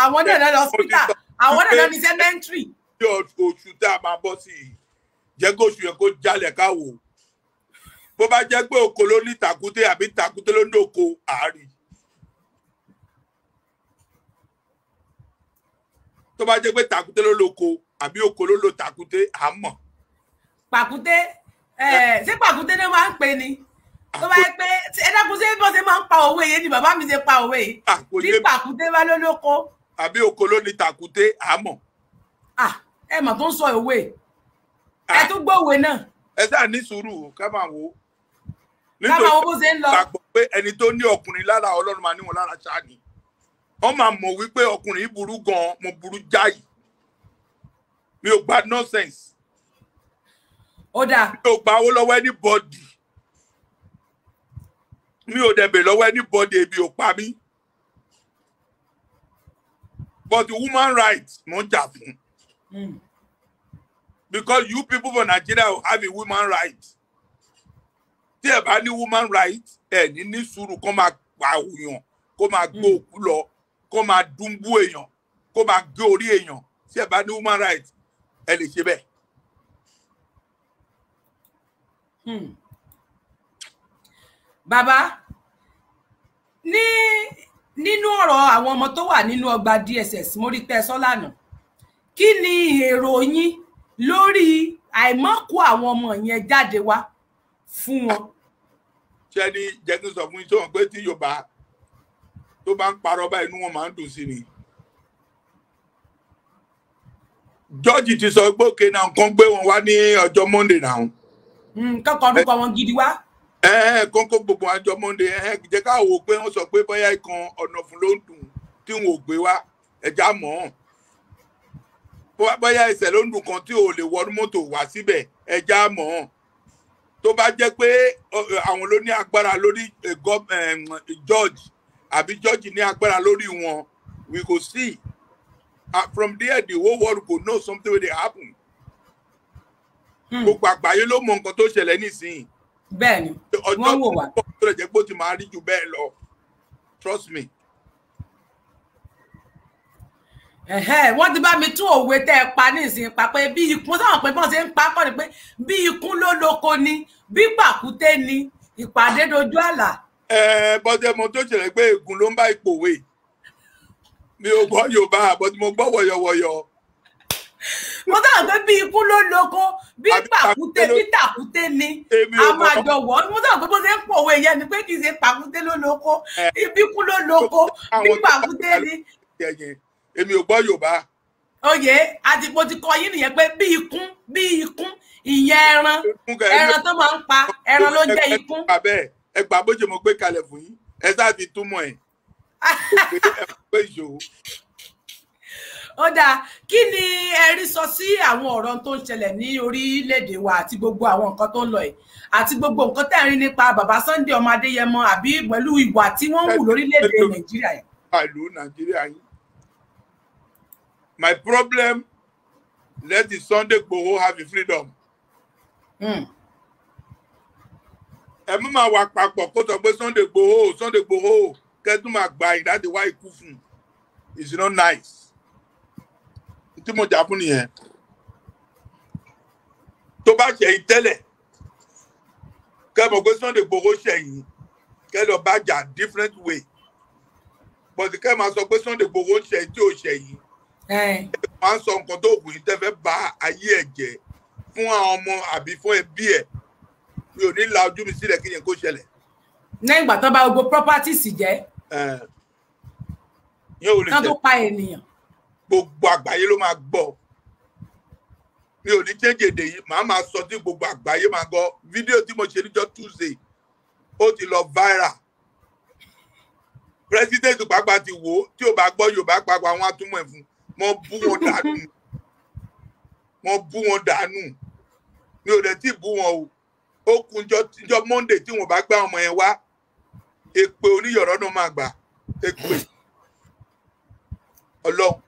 Speaker 3: àwọn náà lọ hospital àwọn náà ní cemetery.
Speaker 2: Bí oṣù tá a máa bọ́ sí i jẹ́ kó oṣù yẹn kó jalè káwò bó bá jẹ́ pé oko ló ní tàkúté àbí tàkúté ló ní oko àárí. Tó bá jẹ́ pé tàkúté ló lóko àbí oko ló lo tàkúté àmọ́.
Speaker 3: Pàkúté ṣé pàkúté náà máa ń pè ní tó bá yẹ pé ẹ dákun ṣé bó ṣe máa ń pa òwe yẹn ni bàbá mi ṣe pa òwe yìí bí pàkúté bá ló lóko.
Speaker 2: Àbí oko ló ní tàkúté àmọ́.
Speaker 3: Ẹ mà tó ń sọ òwe ẹ tún gbọ́ òwe náà.
Speaker 2: Ẹ sáà ní sùúrù ká máa wò ó.
Speaker 3: Ká máa wo bó ṣe ń lọ.
Speaker 2: Gbàgbọ́ pé ẹni tó ní ọkùnrin lára Ọlọ́run máa ní wọn lára ṣáà ni. Wọ́n máa mọ̀ wípé ọkùnrin yìí burú gan-an mo burú jáì. Mi ò gba nonsense.
Speaker 3: Ó dáa.
Speaker 2: Mi ò gba owó lọ́wọ́ anybody. Mi ò dẹ̀ bẹ̀ lọ́wọ́ anybody ebi ò pa mí. But the human rights mo ń jà fún. Because you people for Nigeria will have a woman right. Tí ẹ bá ní woman right, ẹ ní sùúrù kó máa pa òyàn, kó máa gbé òkú lọ, kó máa dúnbú èèyàn, kó máa gé orí èèyàn. Tí ẹ bá ní woman right, ẹ lè ṣe bẹ́ẹ̀.
Speaker 3: Bàbá nínú ọ̀rọ̀ àwọn ọmọ tó wà nínú ọgbà DSS mo rí tẹ́ sọ lánàá. Kí ni èrò yín lórí àìmọ́kù àwọn ọmọ yẹn jáde wá fún wọn?
Speaker 2: Ṣé ní jẹ́ kí n sọ fún yín sọ̀rọ̀ pé tí Yorùbá tó bá ń parọ́ báyìí inú wọn máa ń dùn sí ni. George ti sọ pé òkè náà nǹkan gbé wọn wá ní ọjọ́ Monday náà.
Speaker 3: Kọ́kọ́ orúkọ wọn gidi wá.
Speaker 2: Kọ́kọ́ gbogbo àjọ Monday jẹ́ ká wò pé wọ́n sọ pé bóyá ìkan ọ̀nà fún ló ń dùn tí wọn ò gbé wá ẹja mọ́ bóyá ẹsẹ̀ ló ń dùn kan tí ò lè wọnú mọ́tò wá síbẹ̀ ẹja mọ́ tó bá jẹ́ pé àwọn ló ní agbára lórí George àbí George ní agbára lórí wọn we go see from there the whole world go know something wey dey happen. gbogbo àgbáyé ló mọ nǹkan tó ṣẹlẹ̀ nísìnyí.
Speaker 3: Bẹ́ẹ̀ni wọ́n wò wá.
Speaker 2: ọjọ́ tó lè jẹ́ pé ó ti máa rí jù bẹ́ẹ̀ lọ, trust me.
Speaker 3: Wọ́n ti bá mi tún òwe tẹ́ ẹ pa nísìnyí pa pé bí ikún sáwọn pé bọ́n ṣe ń pa kọ́ ni pé bí ikún ló lóko ni bí pàkúté ni ìpàdé dojú àlà.
Speaker 2: Bọ́dẹ̀ mo tó ṣẹlẹ̀ pé ègún ló ń bá ipò wé. Mi ò gbọ́ Yorùbá bọ́dẹ̀ mo gbọ́ wọ̀yọ̀wọ̀yọ̀.
Speaker 3: Mo sábà pé bí ikún ló lóko bí pàkúté bí tàkúté ni a máa jọ wọ̀. Mo sábà pé bó ṣe ń pòwe yẹn ni pé kì í ṣe pàkúté ló lóko bí ikún ló lóko bí pàkúté ni.
Speaker 2: Èmi ò gbọ́ Yorùbá.
Speaker 3: Oyè àti mo ti kọ yín nìyẹn pé bí ikún ìyẹn ẹran tó máa ń pa ẹran ló ń jẹ́ ikún.
Speaker 2: Ẹ gbà bó ṣe mo gbé kalẹ̀ fún yín, ẹ sáà ti túmọ̀ ẹ̀. Pé ìṣòro.
Speaker 3: Ó dáa, kí ni ẹ rí sọ sí àwọn ọ̀rọ̀ tó ń ṣẹlẹ̀ ní orílẹ̀-èdè wa àti gbogbo àwọn nǹkan tó ń lọ yìí àti gbogbo nǹkan tẹ́ ẹ rí nípa bàbá Sunday ọmọ Adéyẹmọ àbí pẹ̀lú ìwà tí wọ́n ń wù lórílẹ̀-èdè Nàìjíríà yìí?
Speaker 2: Ìlú Nàìjíríà yìí. My problem, let the Sunday Igboho have the freedom. Ẹ mú máa wà papọ̀ kó sọ pé Sunday Igboho kẹ́tù máa gba ìdáde wá ikú fún. It's not nice. Tí mo jà fún nìyẹn. Tó bá ṣẹ̀yìn tẹ́lẹ̀, kẹ́ mọ̀ pé Sunday Igboho ṣẹ̀yìn, kẹ́ lọ bá jà different way. But kẹ́ máa sọ pé Sunday Igboho ṣẹ̀yìn tí ò ṣẹ̀yìn. Wọ́n sọ nǹkan tó kù yìí tẹ́fẹ́ bá ayé ẹ̀ jẹ́ fún àwọn ọmọ àbí fún ẹbí ẹ̀. Mi ò ní la ojú mi sílẹ̀ kí yẹn kó ṣẹlẹ̀.
Speaker 3: Lẹ́yìn ìgbà tó bá gbogbo properties jẹ́.
Speaker 2: Yẹn ò lè
Speaker 3: ṣẹlẹ̀. Kán tó pa ènìyàn.
Speaker 2: Gbogbo àgbáyé ló máa gbọ́. Mi ò ní change èdè yìí, màá máa sọ tí gbogbo àgbáyé máa gbọ́. Fídíò tí mo ṣe níjọ́ Tuesday, ó ti lọ viral. President pàápàá ti wò ó, tí ò bá gbọ́ Yorùbá pàápàá wọn á túmọ̀ ẹ̀ fún. Wọ́n bú wọn dànù. Mi ò dẹ̀ tí bú wọn o. Ó kún jọ Monday tí wọ́n bá gbá ọmọ yẹn wá. Èpè oníyọ̀rọ̀ náà máa gbà. Èpè. Ọlọ́run.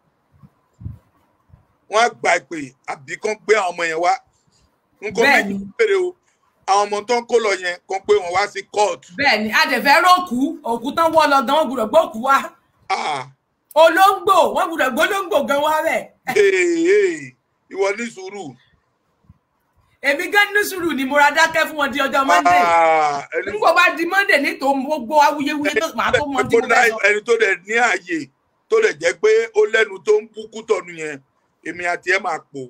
Speaker 2: Wọ́n á gba ìpè àbí kán gbé àwọn ọmọ yẹn wá. Nǹkan méjì péré o. Àwọn ọmọ tó ń kó lọ yẹn kán pé wọ́n wá sí court.
Speaker 3: Bẹ́ẹ̀ni, a dẹ̀ fẹ́ rókù, òkú tán wọ́ lọ gan, wọ́n gbọ́dọ̀ gbókù wá. Olóńgbò, wọ́n gbọ́dọ̀ gbólóńgbò gan wá rẹ̀.
Speaker 2: Ìwọ ní sùúrù.
Speaker 3: Èmi gan ní sùúrù ni mo ra dákẹ́ fún wọn di ọjọ́ Monday. Nígbà bá di Monday ní tó gbogbo awuyewuye tó máa tó mọ tí mo fẹ́ sọ.
Speaker 2: Ẹni tó dẹ̀ ní ààyè tó dẹ̀ jẹ́ pé ó lẹ́nu tó ń bú Kútọ̀nù yẹn, èmi àti ẹ̀ máa pò.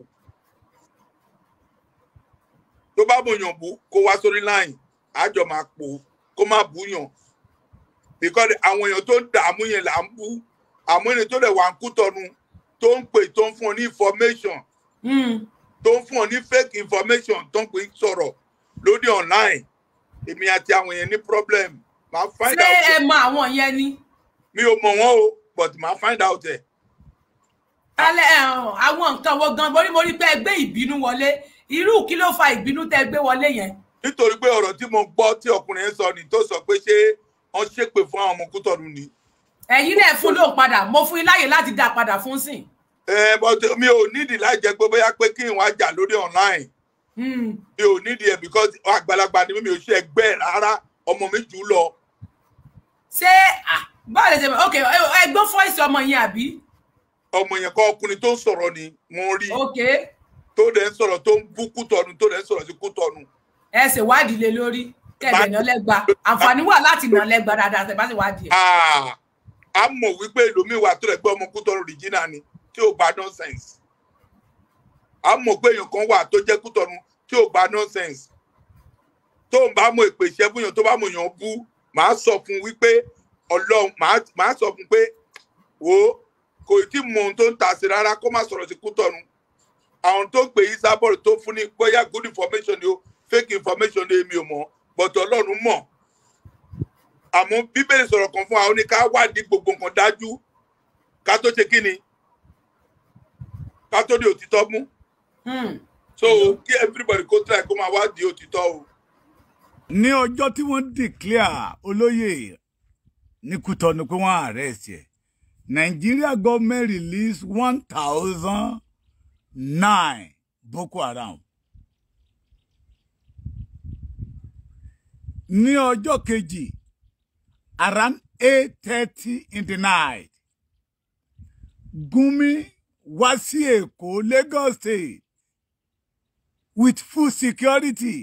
Speaker 2: Tó bá mọ̀yàn bú kó wá sórí line, àjọ máa pò kó má búyàn. Because àwọn èèyàn tó ń dààmú yẹn là ń bú. Àmọ́ ẹni tó dẹ̀ wà ń Kútọ̀nù tó ń pè tó ń fún ọ ní information. Tó ń fún ọ ní fake information tó ń pè sọ̀rọ̀ lórí online. Èmi àti àwọn yẹn ní problem. Màá find out.
Speaker 3: Ṣé ẹ mọ àwọn yẹn ni?
Speaker 2: Mi ò mọ̀ wọ́n o, but màá find out ẹ̀.
Speaker 3: Àwọn nǹkan wo gan mo rí pé ẹ gbé ìbínú wọlé. Irú kí ló fa ìbínú tẹ́ gbé wọlé yẹn?
Speaker 2: Nítorí pé ọ̀rọ̀ tí mo gbọ́ tí ọkùnrin yẹn sọ ni tó sọ pé ṣé wọ́n ṣépè fún àwọn ọmọ Kútọ̀nù ni.
Speaker 3: Ẹ̀yin náà fún lóun padà, mo fún yín láyè láti dá padà fún sìn.
Speaker 2: But mi ò nídìí láì jẹ́ pé bóyá pé kí n wá jà lórí online. Mi ò nídìí ẹ̀ because àgbàlagbà ni mi ò ṣe ẹgbẹ́ rárá, ọmọ mi jù lọ.
Speaker 3: Ṣé báwo lè ṣe ok ẹgbọ́n fọ́ìsì ọmọ yẹn àbí?
Speaker 2: Ọmọ yẹn kọ́ ọkùnrin tó ń sọ̀rọ̀ ni mo rí.
Speaker 3: Ok.
Speaker 2: Tó dẹ̀ ń sọ̀rọ̀ tó ń bú Kútọ̀nù tó dẹ̀ ń sọ̀rọ̀ sí Kútọ̀nù.
Speaker 3: Ẹ ṣèwádìí lé lórí kẹ̀lẹ́ náà lẹ́gba àǹfààní wà láti nà lẹ́gba dáadáa tẹ̀ bá ṣèwádìí ẹ̀.
Speaker 2: A mọ̀ wípé ẹlòmíì wà tó lè gbé ọmọ Kútọ̀nù original ni tí ò bá nonsense. A mọ̀ pé èèyàn kan wà tó jẹ́ Kútọ̀nù tí ò bá nonsense. Tó ń bá mọ̀ èpè iṣẹ́ fún yàn tó bá mọ̀ yàn bú, màá sọ fún wípé Ọlọ́run màá sọ fún pé wo kò tí mọ ohun tó ń ta sí rárá kó má sọ̀rọ̀ sí Kútọ̀nù. Àwọn tó gbé yìí sábọ̀rọ̀ tó fún ní bóyá good information ni o fake information ni èmi ò mọ̀ but Ọlọ́run mọ̀. Àmọ́ Bíbélì sọ̀rọ̀ kan fún wa ó ní ká wádìí gbogbo nǹkan dájú ká tó ṣe kí ni ká tó di òtítọ́ mú. So kí everybody kó try kó máa wádìí òtítọ́ o.
Speaker 4: Ní ọjọ́ tí wọ́n declare olóyè ní Kútọ̀nù pé wọ́n arrest ẹ̀, Nigeria government released 1,009 Boko Haram. ní ọjọ́ kejì around 8:30 in the night Gumi wá sí Èkó, Lagos State with full security.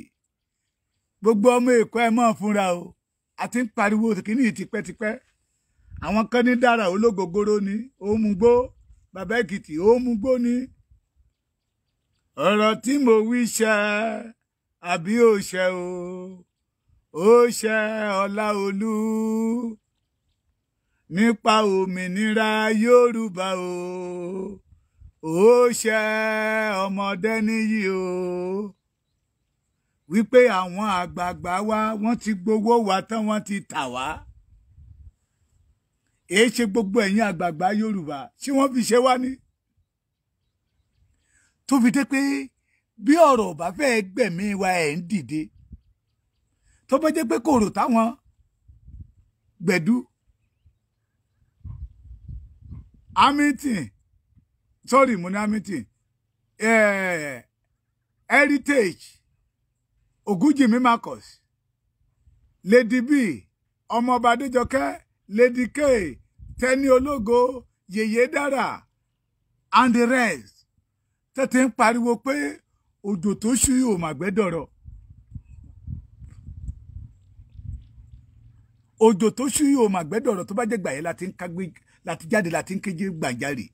Speaker 4: Gbogbo ọmọ Èkó ẹ máa fúnra o, àti ń pariwo kìíní tipẹ́tipẹ́. Àwọn kan ní Dára ológogoro ni, ó mú gbó, Bàbá Èkìtì ó mú gbó ni. Ọ̀rọ̀ tí mo wí ṣẹ àbí ó ṣẹ o, ó ṣẹ Ọláolú nípa òmìnira Yorùbá o, ó ṣẹ ọmọdé níyì o, wípé àwọn àgbààgbà wa wọ́n ti gbowó wa tán, wọ́n ti tà wá. Èé ṣe gbogbo ẹ̀yin àgbààgbà Yorùbá tí wọ́n fi ṣe wá ní. Tó fi dé pé bí ọ̀rọ̀ bá fẹ́ gbẹ̀mí wa ẹ̀ ń dìde, tó bá jẹ́ pé kòrò táwọn Gbẹ̀dú Hamilton, sorry mo ní Hamilton, Heritage, Ògúnjìmí Marcus, Lady B, Ọmọọba Adéjọkẹ́, Lady K, Tẹ́ni Ológo, Yèyé Dára and the rest tẹ́tẹ́ ń pariwo pé òjò tó ṣú yóò mà gbẹ́dọ̀rọ̀. Òjò tó ṣú yóò mà gbẹ́dọ̀rọ̀ tó bá jẹ́ gbà yẹn láti jáde láti ń kéje gbàjarè.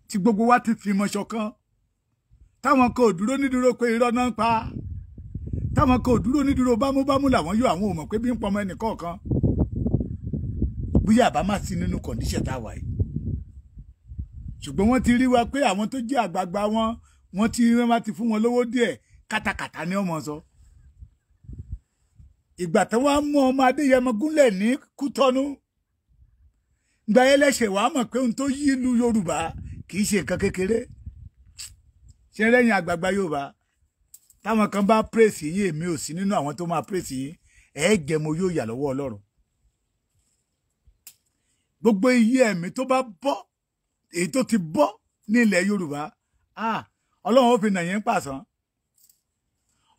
Speaker 4: Tí gbogbo wa ti fi mọ́ ṣọ̀kan. Táwọn kan ò dúró nídúró pé irọ́ náà ń pa. Táwọn kan ò dúró nídúró bámúbámú làwọn yóò àwọn ò mọ̀ pé bí ń pọmọ ẹnìkọ̀ọ̀kan. Bóyá àbá má sí nínú kọ̀ǹdíṣẹ̀ tá a wà yìí. Ṣùgbọ́n wọ́n ti rí wa pé àwọn tó jẹ́ àgbààgbà wọ́n ti fún wọn lówó díẹ̀ kátàkátà ní ọmọ sọ. Ìgbà tí wọ́n mú ọmọ Adéyẹmọ gúnlẹ̀ ní Kútọ́nú, ìgbà yẹn lẹ́sẹ̀ wàá mọ̀ pé ohun tó yí ìlú Yorùbá kì í ṣe nǹkan kékeré. Ṣé lẹ́yìn àgbààgbà Yorùbá táwọn kan bá pírèsì yín, èmi ò sí nínú àwọn tó máa pírèsì yín, jẹmo yóò yà lọ́wọ́ Ọlọ́run. Gbogbo iye ẹ̀mí tó bá bọ́, èyí tó ti bọ́ ní ilẹ̀ Yorùbá, Ọlọ́run ó fi nà yín pàṣán.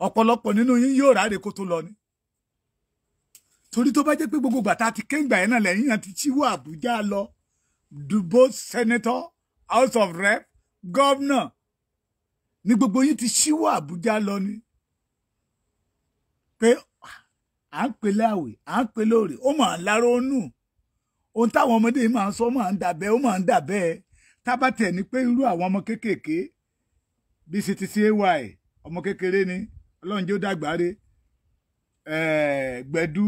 Speaker 4: Ọ̀pọ̀lọpọ̀ nínú yín yóò ráre kó tó lọ ni. Torí tó bá jẹ́ pé gbogbo gbàtà ti kéńgbà yẹn náà lẹ́yìn náà ti chíwọ́ Àbújá lọ, both senator, House of Rep, governor, ní gbogbo yín ti chíwọ́ Àbújá lọ ni. Pé à ń pè láwè, à ń pè lóore, ó máa ń lárónú. Ohun táwọn ọmọdé máa ń sọ máa ń dàbẹ́, ó máa ń dàbẹ́. Tábàtẹ̀ ni pé irú àwọn ọmọ kéékèèké bí CTCAY, ọmọ kékeré ni, Ọlọ́run jẹ́ ó dàgbáre, Gbẹ̀dú,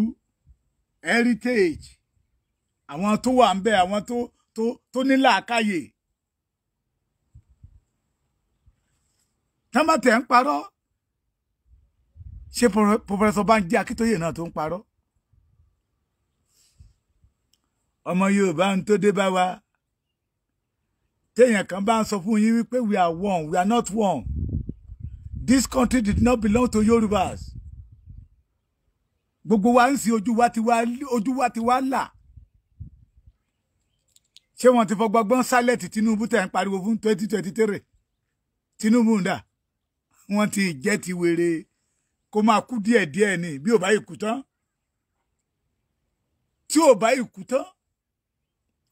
Speaker 4: Heritage, àwọn tó wà ń bẹ, àwọn tó ní làákàyè. Tábàtẹ̀ ń parọ́, ṣé Professor Banji Akíntóyè náà tó ń parọ́? Ọmọ Yorùbá ń tó dé bá wa. Téèyàn kan bá ń sọ fún yín wípé we are one, we are not one. This country did not belong to Yorubas. Gbogbo wa ń sin ojú wa ti wá là. Ṣé wọ́n ti fọgbọ́gbọ́n sálẹ̀tì Tinubu tẹ̀ ń pariwo fún 2023? Tinubu ń dà. Wọ́n ti jẹ́ ti wèrè kó máa kú díẹ̀díẹ̀ ni bí ò bá ikú tán. Tí ò bá ikú tán,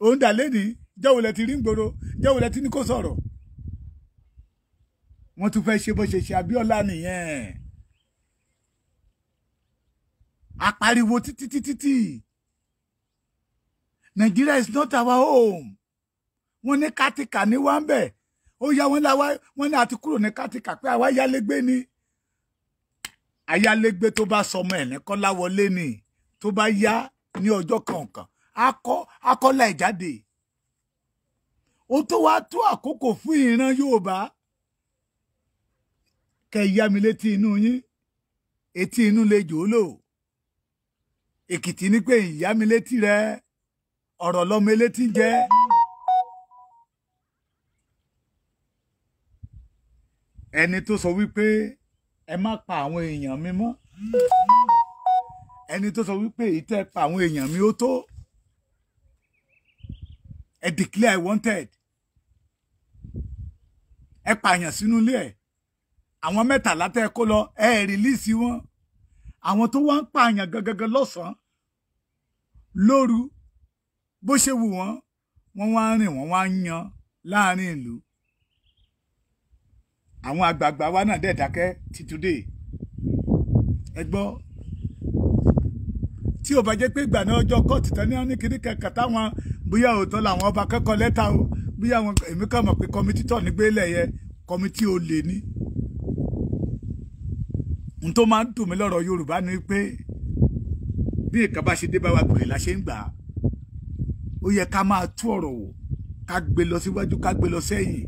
Speaker 4: òun dà lẹ́ni jẹ́wọ́lẹ̀ ti rí ń gbòòrò, jẹ́wọ́lẹ̀ ti ní kó sọ̀rọ̀. Wọ́n tún fẹ́ ṣe bó ṣe ṣe Abíọ́lá nìyẹn. Apariwo títí. Nigeria is not our home. Wọ́n ní kátìkà ní wá ń bẹ̀. Ó yá wọ́n ní àti kúrò ní kátìkà pé àwa yálégbé ni. Ayálégbé tó bá sọmọ ẹ̀ ní Kọ́láwọlé ni, tó bá yá ní ọjọ́ kọ̀ọ̀kan akọ́lá ẹ̀ jáde. Ó tó wá tó àkókò fún ìran Yorùbá. Kẹ́ yá mi létí inú yín, etí inú lè jòólò. Èkìtì ní pé ìyá mi létí rẹ, ọ̀rọ̀ lọ́mọ létí jẹ́. Ẹni tó sọ wípé ẹ má pa àwọn èèyàn mi mọ́. Ẹni tó sọ wípé ìtẹ́ pa àwọn èèyàn mi ó tó. Ẹ declare wanted. Ẹ pààyàn sínú ilé ẹ̀. Àwọn 13 tẹ́ kó lọ, ẹ rìlíìsì wọn. àwọn tó wá ń pààyàn gangan lọ́sàn-án lóru bó ṣe wù wọ́n wá rìn wọ́n wá yan láàrin ìlú àwọn àgbààgbà wa náà dẹ̀ dákẹ́ ti today ẹ gbọ́ tí ò bá jẹ́ pé ìgbà náà ọjọ́ kóòtù tán ní wọn ní kiri kẹ̀kẹ́ táwọn bóyá òótọ́ làwọn ọba kẹ́kọ̀ọ́ lẹ́tà o bóyá àwọn èmi kàn mọ̀ pé kọ́mítì tọ̀ nígbélé yẹ kọ́mítì ò lè ní. n tó máa ń dùn mí lọ́rọ̀ Yorùbá ni pé bí nǹkan bá ṣe dé bá wa gbèrè la ṣe ń gbà á ó yẹ ká máa tú ọ̀rọ̀ wò ká gbé lọ síwájú ká gbé lọ sẹ́yìn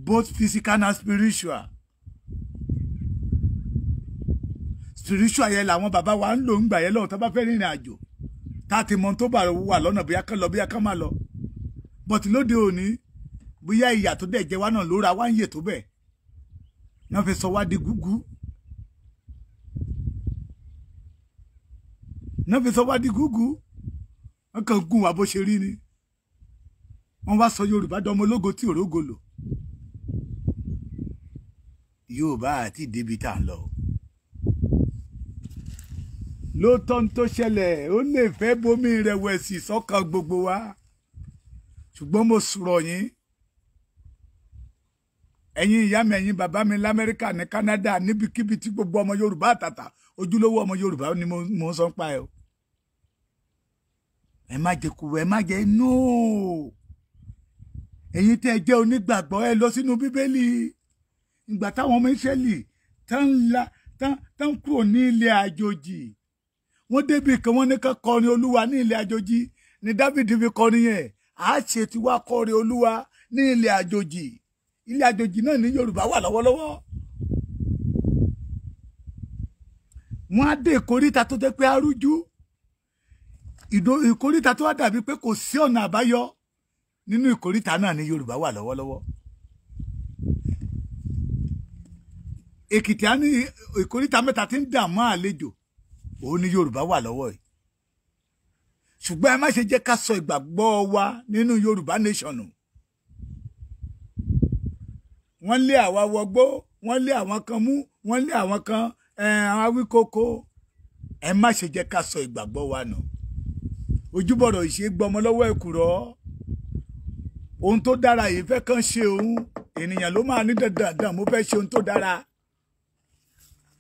Speaker 4: both physical and spiritual. Spiritual yẹn làwọn bàbá wa ń lò ń gbà yẹn lọ́wọ́ tó bá fẹ́ rìnrìn àjò tá a ti mọ tó bá wà lọ́nà bóyá kán lọ bóyá kán má lọ but lóde òní bóyá ìyà tó dẹ̀ jẹ wá náà ló ra wá ń yè tó bẹ̀ náà fi sọ wá di gúgú náà fi sọ wá di gúgú wọn kàn gún wa bó ṣe rí ni wọn wá sọ Yorùbá dọmọ ológo tí òrógo lò Yorùbá àti débi tá à ń lọ lóòótọ́ tó ṣẹlẹ̀ ó lè fẹ́ bomi ìrẹ̀wẹ̀sì sọ́kàn gbogbo wa ṣùgbọ́n mo sọ̀rọ̀ yín ẹ̀yin ìyá mi ẹ̀yin bàbá mi lamẹ́ríkà ní Canada níbikíbi tí gbogbo ọmọ Yorùbá àtàtà ojúlówó ọmọ Yorùbá ni mo ń sọ pa ẹ o ẹ má jẹ kú ẹ má jẹ nóò ẹ̀yin tẹ́ ẹ jẹ́ onígbàgbọ́ ẹ lọ sínú Bíbélì ìgbà táwọn ọmọ Ísírẹ́lì tán kúrò ní ilẹ̀ àjòjì wọ́n débi kan wọ́n ní ká kọrin Olúwa ní ilẹ̀ àjòjì ní Dáfídì fi kọrin yẹn a ṣe ti wá kọrin Olúwa ní ilẹ̀ àjòjì ilẹ̀ àjòjì náà ní Yorùbá wà lọ́wọ́lọ́wọ́ wọ́n á dé ìkóríta tó jẹ́ pé arújú ìkóríta tó wá dàbí pé kò sí ọ̀nà àbáyọ nínú ìkóríta náà ní Yorùbá wà lọ́wọ́lọ́wọ́ Èkìtì á ní ìkóríta mẹ́ta tí ń dààmú àlejò òun ní Yorùbá wà lọ́wọ́ yìí ṣùgbọ́n ẹ má ṣe jẹ́ ká sọ ìgbàgbọ́ wa nínú Yorùbá nation wọ́n lé àwa wọgbó wọ́n lé àwọn kan mú wọ́n lé àwọn kan awíkoko ẹ má ṣe jẹ́ ká sọ ìgbàgbọ́ wa nù ojúbọ̀rọ̀ ìṣe gbọmọ lọ́wọ́ ẹ̀kúrọ́ ohun tó dára yìí fẹ́ kàn ṣe òun ènìyàn ló máa ní dandan mo fẹ́ ṣe ohun tó dára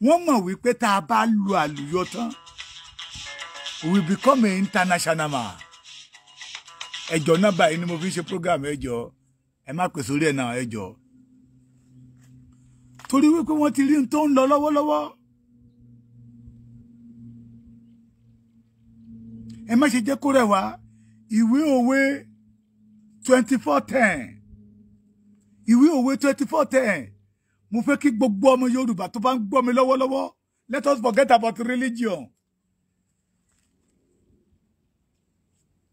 Speaker 4: wọ́n mọ̀ wípé tá a bá lu àlùyọ tán we become an international man ẹjọ́ náà báyìí ni mo fi ń ṣe program ẹjọ́ ẹ má pèsè orí ẹ̀ náà ẹjọ́ torí wípé wọ́n ti rí ohun tó ń lọ lọ́wọ́lọ́wọ́ ẹ má ṣe jẹ́ kó rẹ̀ wá ìwé òwe 24:10 ìwé òwe 24:10 mo fẹ́ kí gbogbo ọmọ Yorùbá tó bá ń gbọ́ mi lọ́wọ́lọ́wọ́ let us forget about religion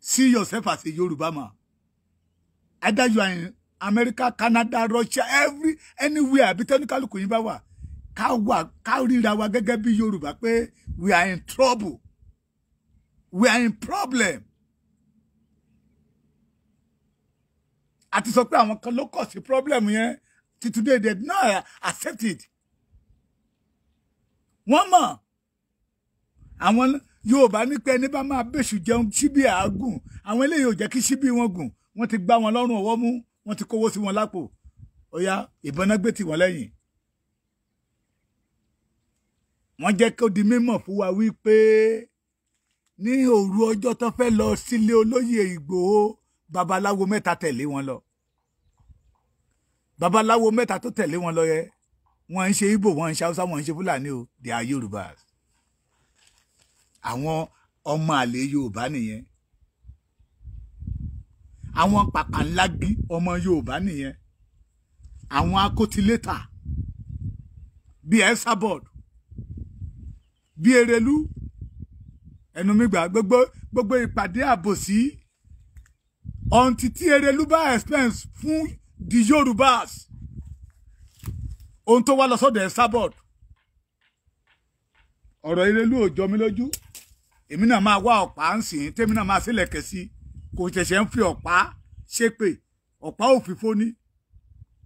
Speaker 4: see yourself as a Yoruba man either you are in America, Canada, Russia, anywhere àbí tẹnikálukú yín bá wà ká ríra wa gẹ́gẹ́ bí Yorùbá pé we are in trouble we are in problem àti sọ pé àwọn kan ló kọ̀ sí problem yẹn till today they did not accept it wọ́n mọ̀ àwọn Yorùbá ní pé ẹni bá máa bẹ́ṣù jẹun síbí àágùn àwọn eléyìí ò jẹ́ kí síbí wọn gùn wọ́n ti gbá wọn lọ́rùn ọwọ́ mú wọ́n ti kówó sí wọn lápò ó yá ìbọn náà gbé tì wọ́n lẹ́yìn wọ́n jẹ́ kó di mímọ̀ fún wa wípé ní òru ọjọ́ tó fẹ́ lọ sílé olóyè Ìgbòho babaláwo mẹ́ta tẹ̀lé wọn lọ babaláwo mẹ́ta tó tẹ̀lé wọn lọ yẹ wọ́n ń ṣe Ìgbò wọ́n ń ṣe Haúsá wọ́n ń ṣe Fúlàní o they are Yorùbás àwọn ọmọ àlè Yorùbá nìyẹn àwọn pàpàǹlágí ọmọ Yorùbá nìyẹn àwọn akótilétà bí Esabod bí Erelu ẹnu mi gbà gbogbo ìpàdé àbòsí ọ̀ǹtí tí Erelu bá expense fún the Yorùbás ohun tó wá lọ sọ́dọ̀ Esabod ọ̀rọ̀ Erelu ò jọ mí lójú èmi náà máa wá ọ̀pá ń sìn tèmi náà máa sílẹ̀kẹ̀ sí kò ṣẹ̀ṣẹ̀ ń fi ọ̀pá ṣépè ọ̀pá òfìfo ní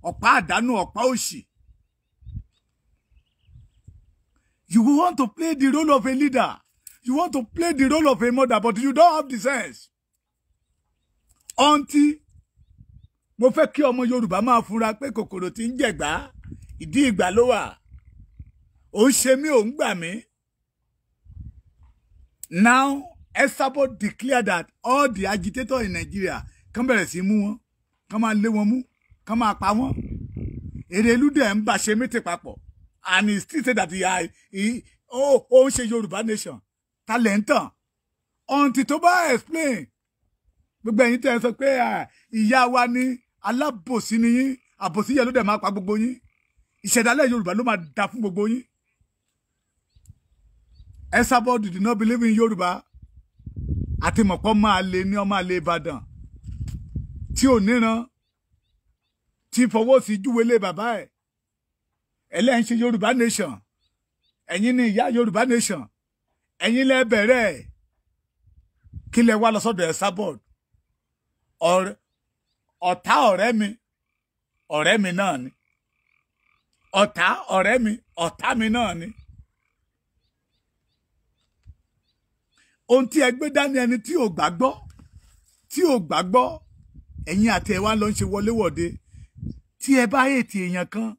Speaker 4: ọ̀pá àdánù ọ̀pá òṣì You want to play the role of a leader. You want to play the role of a mother, but you don't have the sense. Auntie, mo fẹ́ kí ọmọ Yorùbá máa fura pé kòkòrò tí ń jẹ̀gbá, ìdí ìgbà ló wà. Ó ń ṣe mí, ó ń gbà mí. Now, Esabod declared that all the agitators in Nigeria kan bẹ̀rẹ̀ sí mú wọn, kan máa lé wọn mú, kan máa pa wọn. Erelu dẹ̀ ń bá ṣe mítì papọ̀. And he still said that he ó ń ṣe Yorùbá nation. Talentan. Until tó bá explain. Gbogbo ẹ̀yin tẹ́ sọ pé ìyá wa ni alábòsí ni yín, àbòsí yẹn ló dẹ̀ máa pa gbogbo yín. Ìṣẹ̀dálẹ̀ Yorùbá ló máa dá fún gbogbo yín. Esabod did not believe in Yorùbá. Àti mọ̀pọ̀ máa lè ní ọmọ àlè Ìbàdàn. Tí ò níran. Tí fọwọ́ sí júwèlé bàbá ẹ̀. Ẹlẹ́yin ṣe Yorùbá nation. Ẹ̀yin ni ìyá Yorùbá nation. Ẹ̀yin lẹ bẹ̀rẹ̀. Kí lẹ wá lọ sọ́dọ̀ Esabod? Ọ̀tá ọ̀rẹ́ mi náà ni. Ọ̀tá ọ̀rẹ́ mi, ọ̀tá mi náà ni. Ohun tí ẹ gbé dání ẹni tí ò gbàgbọ́, ẹ̀yin àti ẹ wá lọ ń ṣe wọléwọ̀de. Tí ẹ bá hate èèyàn kan,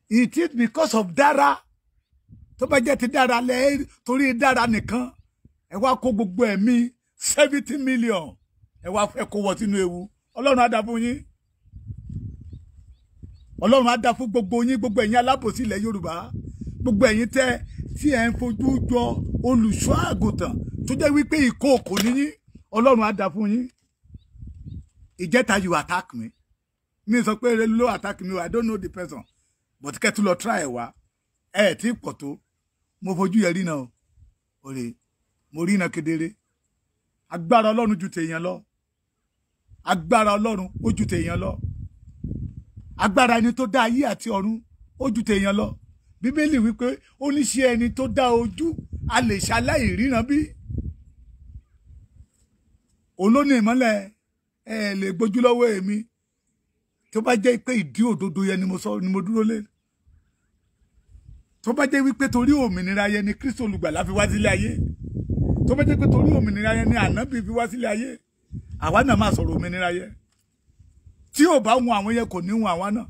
Speaker 4: it is because of dára. Tó bá jẹ́ ti dára torí dára nìkan, ẹ wá kó gbogbo ẹ̀mí 70 million. Ẹ wá fẹ́ kó wọ sínú ewu. Ọlọ́run á dá fún yín. Ọlọ́run á dá fún gbogbo yín, gbogbo ẹ̀yin alábòsí ilẹ̀ Yorùbá. Gbogbo ẹ̀yin tí ẹ ń fojú jọ olùṣọ́ àgùntàn tó jẹ́ wípé ìkookò ni yín. Ọlọ́run á dá fún yín. Ìjẹta you attack me. Mi sọ pé Erelu attack me. I don't know the person. But kẹ́tù lọ try ẹ̀ wá. Ẹ tí pọ̀ tó. Mo fojú yẹ rí náà o. Òrè, mo rí iná kedere. Agbára Ọlọ́run ju tèèyàn lọ. Agbára Ọlọ́run ó ju tèèyàn lọ. Agbára ẹni tó dá ayé àti ọ̀run ó ju tèèyàn lọ. Bíbélì wípé ó ní ṣe ẹni tó dá ojú a lè ṣaláì ríran bí. Olóní ìmọ́lẹ̀ ẹ lè gbójú lọ́wọ́ èmi. Tó bá jẹ́ pé ìdí òdodo yẹn ni mo dúró lé. Tó bá jẹ́ wípé torí òmìnira yẹn ni Kristi olùgbàlà fi wá sílé ayé. Tó bá jẹ́ pé torí òmìnira yẹn ni Ànábì fi wá sílé ayé. Àwa náà máa sọ̀rọ̀ òmìnira yẹn. Tí ò bá wọn àwọn yẹn kò ní wọn àwa náà.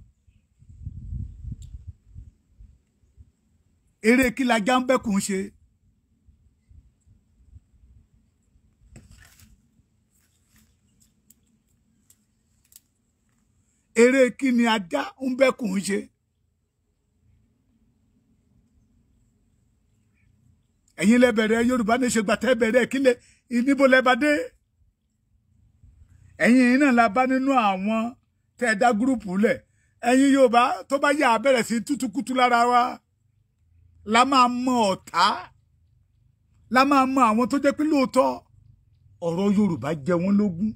Speaker 4: Eré kí la já ń bẹ́kùn ṣe. Eré kí ni ajá ń bẹ́kùn ṣe. Ẹ̀yin lẹ bẹ̀rẹ̀ Yorùbá ní ṣe gbàtẹ́ bẹ̀rẹ̀ kílẹ̀ níbo lẹ bá dé. Ẹ̀yin náà la bá nínú àwọn tẹ́ dá gúrùpù lẹ̀. Ẹ̀yin Yorùbá tó bá yà bẹ̀rẹ̀ sí tútùkútù lára wa. La máa mọ ọ̀tá. La máa mọ àwọn tó jẹ́ pé lóòótọ́ ọ̀rọ̀ Yorùbá jẹ wọ́n lógún.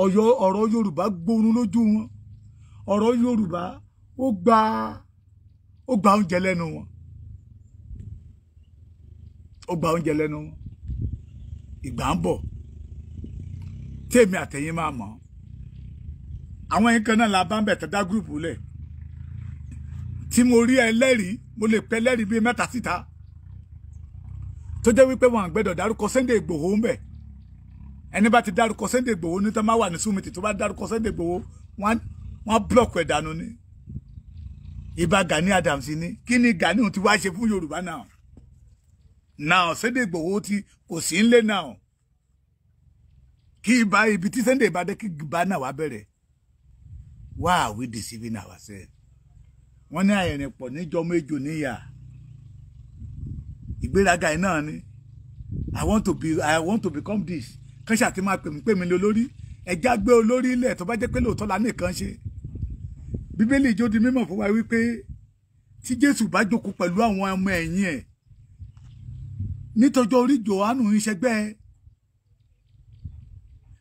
Speaker 4: Ọ̀rọ̀ Yorùbá gbórun lójú wọn. Ọ̀rọ̀ Yorùbá ó gba oúnjẹ lẹ́nu wọn. Ó gba oúnjẹ lẹ́nu wọn. Ìgbà ń bọ̀ tèmi àtẹ̀yin máa mọ̀. Àwọn yín kan náà la bá ń bẹ̀ tẹ́ dá gúrùpù lẹ̀. Tí mo rí ẹlẹ́rìí, mo lè pẹ́ ẹlẹ́rìí bíi 3 síta. Tó jẹ́ wípé wọn àgbẹ̀dọ̀ dárúkọ Sunday Igboho ń bẹ̀. Ẹni bá ti dárúkọ Sunday Igboho ní tó máa wà ní súnmìtì tó bá dárúkọ Sunday Igboho wọ́n blọọkù ẹ̀ dànù ni. Ìbá Gani Adams ni. Kí ni Gani ti wá ṣe fún Yorùbá náà? Now Sunday Igboho ti kò sí ńlé náà. Kí ìbá ibi tí Sunday bá dé kí ìbá náà wá bẹ̀rẹ̀. Why are we deceiving ourselves? Wọ́n ní àyẹ̀rìn pọ̀ níjọ́ méjò níyà. Ìgbéraga ẹ̀ náà ni. I want to become this. Kán ṣàti máa pè mí lólórí. Ẹja gbé olórí ilẹ̀ tó bá jẹ́ pé lóòótọ́ la nìkan ṣe. Bíbélì jó di mímọ̀ fún wa wípé tí Jésù bá jókòó pẹ̀lú àwọn ọmọ ẹ̀yìn ẹ̀. Nítọjọ́ orí Jòhánù ìṣẹ́gbẹ́